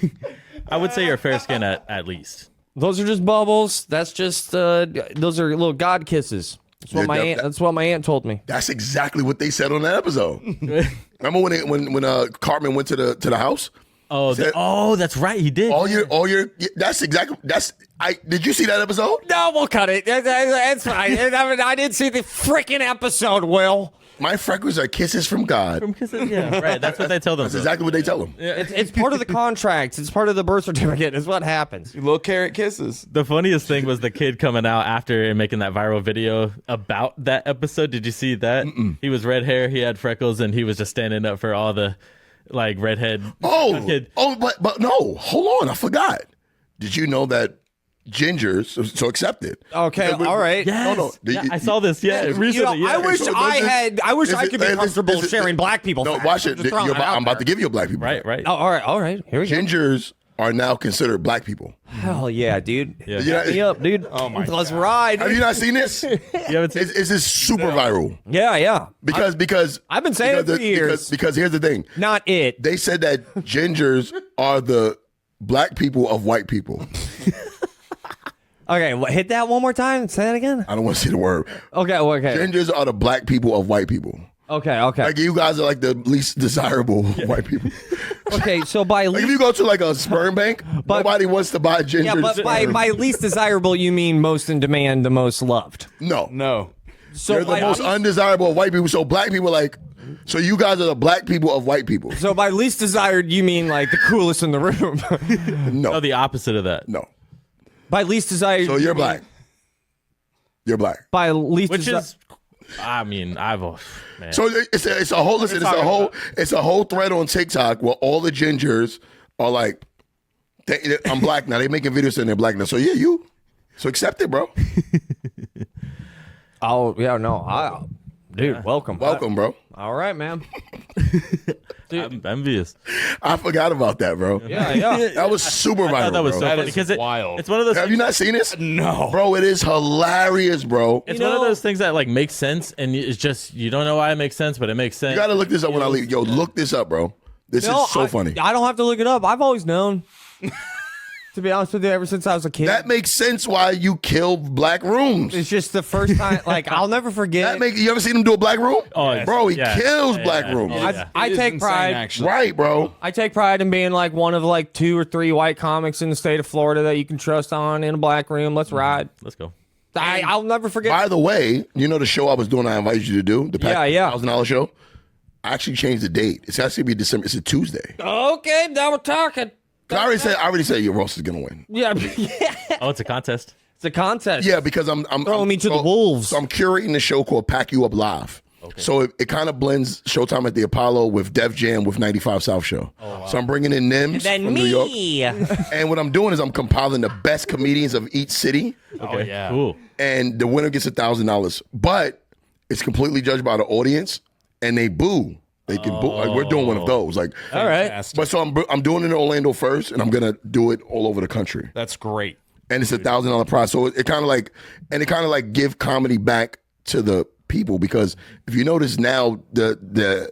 I would say you're fair skin at least. Those are just bubbles. That's just those are little god kisses. That's what my aunt told me. That's exactly what they said on that episode. Remember when Cartman went to the house? That's right. He did. All your did you see that episode? No, we'll cut it. That's fine. I didn't see the freaking episode, Will. My freckles are kisses from God. Yeah, right. That's what they tell them. That's exactly what they tell them. It's part of the contract. It's part of the birth certificate. It's what happens. Little carrot kisses. The funniest thing was the kid coming out after and making that viral video about that episode. Did you see that? He was red hair, he had freckles, and he was just standing up for all the like redhead kid. But no, hold on, I forgot. Did you know that gingers so accepted? Okay, all right. Yes. No. Yeah, I saw this. Yeah, recently. I wish So I wish I could be comfortable sharing black people. No, facts. watch I'm it. just throwing it out I'm about to there. give you a black people. Right. Oh, all right. Here we go. Gingers are now considered black people. Hell yeah, dude. Yeah. Yeah. Me up, dude. Oh my Let's ride. Have you not seen this? You haven't seen It's this super viral Yeah. because I've been saying it for years. Because here's the thing. Not it. They said that gingers are the black people of white people. Okay, hit that one more time. Say that again. I don't want to say the word. Okay. Gingers are the black people of white people. Okay. Like you guys are like the least desirable white people. Okay, so by Like if least, you go to like a sperm bank, nobody wants to buy ginger. yeah, but sperm. by least desirable, you mean most in demand, the most loved. no. So They're the by most least- undesirable of white people. So black people so you guys are the black people of white people. So by least desired, you mean like the coolest in the room. Oh, the opposite of that. No. By least desired. So you're black. You're black. By least Which is, I mean, man. So it's a whole it's a whole thread on TikTok where all the gingers are like, I'm black now. They making videos saying they're black now. So yeah, so accept it, bro. Oh yeah, no. Dude, welcome. Welcome, bro. All right, man. I'm envious. I forgot about that, bro. Yeah. That was super viral. I thought that was so bro. funny is because wild. it's one of those. Have you not seen this? No. Bro, it is hilarious, bro. It's You one of know- those things that like makes sense, and it's just you don't know why it makes sense, but it makes sense. You got to look this up when I leave. Yo, look this up, bro. This is so funny. I don't have to look it up. I've always known. To be honest with you, ever since I was a kid. That makes sense why you kill black rooms. It's just the first time. Like, I'll never forget. You ever seen him do a black room? Oh, bro, he yeah. kills Yeah, black yeah, rooms. yeah. I It is take insane, pride. actually. Right, bro. I take pride in being like one of like 2 or 3 white comics in the state of Florida that you can trust on in a black room. Let's ride. Let's go. I'll never forget. By the way, you know the show I was doing I invited you to do? The Yeah. $1,000 show? I actually changed the date. It's actually be December. It's a Tuesday. Okay, now we're talking. I already said your Ross is gonna win. Yeah. Oh, it's a contest. It's a contest. Yeah, because I'm Throwing me to the wolves. So I'm curating the show called Pack You Up Live. Okay. So it kind of blends Showtime at the Apollo with Def Jam with 95 South Show. Oh, wow. So I'm bringing in Nims Then from me. New York. And what I'm doing is I'm compiling the best comedians of each city. Okay. yeah. Cool. And the winner gets $1,000. But it's completely judged by the audience, and they boo. They can boo. Like, we're doing one of those. Like, All right. Fantastic. but so I'm doing it in Orlando first, and I'm gonna do it all over the country. That's great. And it's $1,000 prize. So it kind of like give comedy back to the people, because if you notice now the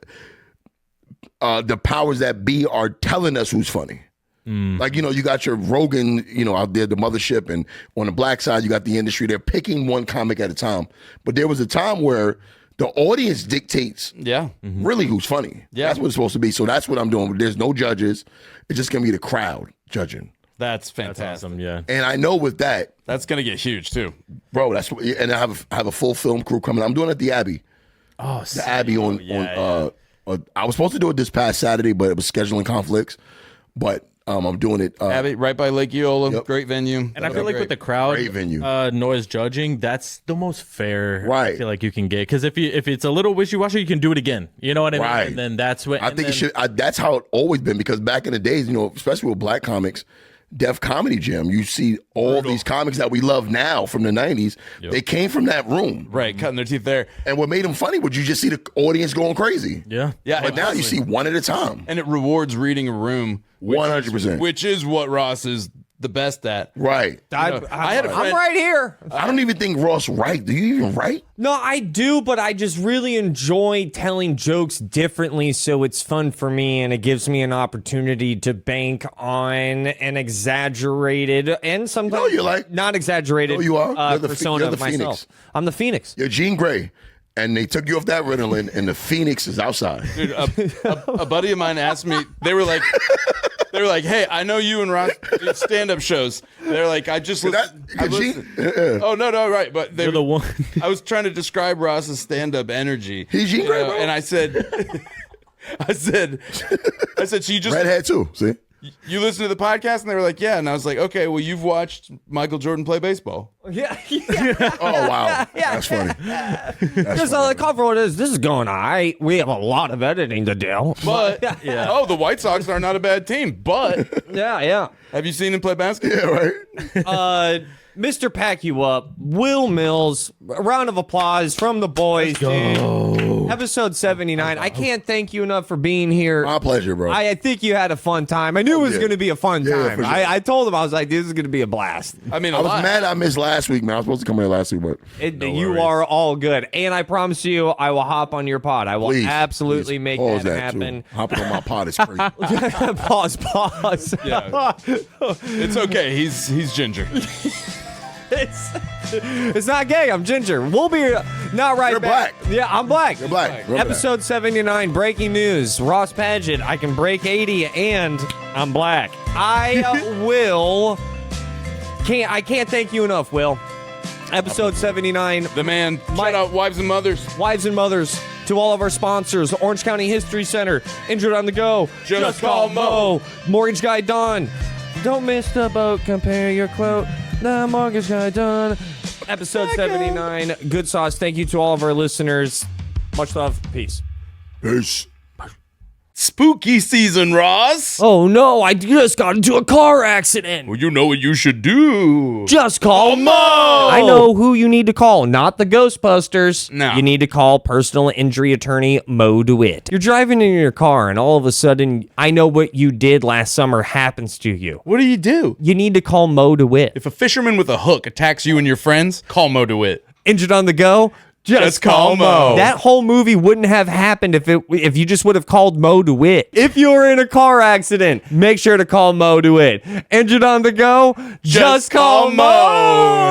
powers that be are telling us who's funny. Like, you got your Rogan, out there, the mothership, and on the black side, you got the industry. They're picking one comic at a time. But there was a time where the audience dictates Yeah. really who's funny. Yeah. That's what it's supposed to be. So that's what I'm doing. There's no judges. It's just going to be the crowd judging. That's That's fantastic. awesome. Yeah. And I know with that, That's going to get huge, too. bro, and I have a full film crew coming. I'm doing it at the Abbey. Oh, The Abbey on I was supposed to do it this past Saturday, but it was scheduling conflicts. But I'm doing it. Abbey, right by Lake Eola. Yep. Great venue. And I feel like with the crowd Great venue. noise judging, that's the most fair. Right. I feel like you can get, because if it's a little wishy-washy, you can do it again. You know what I mean? Right. And then that's what I think it should. That's how it always been, because back in the days, especially with black comics, Def Comedy Jam, you see all these comics that we love now from the 90s. Yep. They came from that room. Right, cutting their teeth there. And what made them funny was you just see the audience going crazy. Yeah. Yeah, But now you see one at a time. And it rewards reading a room, 100%. which is what Ross is the best at. Right. I had a friend. I'm right here. I don't even think Ross write. Do you even write? No, I do, but I just really enjoy telling jokes differently, so it's fun for me, and it gives me an opportunity to bank on an exaggerated and sometimes No, you're like- not exaggerated No, you are. You're the persona you're the of myself. Phoenix. I'm the Phoenix. You're Jean Grey. And they took you off that Ritalin, and the Phoenix is outside. Dude, a buddy of mine asked me, they were like, hey, I know you and Ross do stand-up shows. They're like, I just listened. Oh, no, right. But You're the one. I was trying to describe Ross's stand-up energy. He's Jean Grey, bro. And I said, so you just Redhead too. See? you listen to the podcast? And they were like, yeah. And I was like, okay, well, you've watched Michael Jordan play baseball. Yeah. Oh wow, that's funny. Just the cover is this is going all right. We have a lot of editing to do. But the White Sox are not a bad team. But Yeah. have you seen him play basketball? Yeah, right. Mr. Pack You Up, Wil Milz, a round of applause from the boys. Dude. Episode 79. I can't thank you enough for being here. My pleasure, bro. I think you had a fun time. I knew it was yeah. going to be a fun Yeah, time. for sure. I told him, I was like, this is going to be a blast. I mean, I was mad I missed last week, man. I was supposed to come here last week, but You worries. are all good. And I promise you, I will hop on your pod. I will please, absolutely please make pause that too. happen. Hopping on my pod is crazy. Pause. Yeah. It's okay. He's ginger. It's not gay. I'm ginger. We'll be not right You're back. black. Yeah, I'm black. You're black. You're Episode 79, breaking news. Ross Paget, I can break 80 and I'm black. I can't thank you enough, Will. Episode 79, The man. Shout out wives and mothers. wives and mothers, to all of our sponsors, Orange County History Center, Injured on the Go, Just Call Mo, Mortgage Guy Don. Don't miss the boat, compare your quote. The Mortgage Guy Don. Episode 79, Good Sauce. Thank you to all of our listeners. Much love. Peace. Peace. Spooky season, Ross. Oh no, I just got into a car accident. Well, you know what you should do. Just call Mo. I know who you need to call, not the Ghostbusters. No. You need to call personal injury attorney Mo DeWitt. You're driving in your car and all of a sudden, I know what you did last summer happens to you. What do you do? You need to call Mo DeWitt. If a fisherman with a hook attacks you and your friends, call Mo DeWitt. Injured on the go? Just call Mo. That whole movie wouldn't have happened if you just would have called Mo DeWitt. If you were in a car accident, make sure to call Mo DeWitt. Injured on the go? Just call Mo.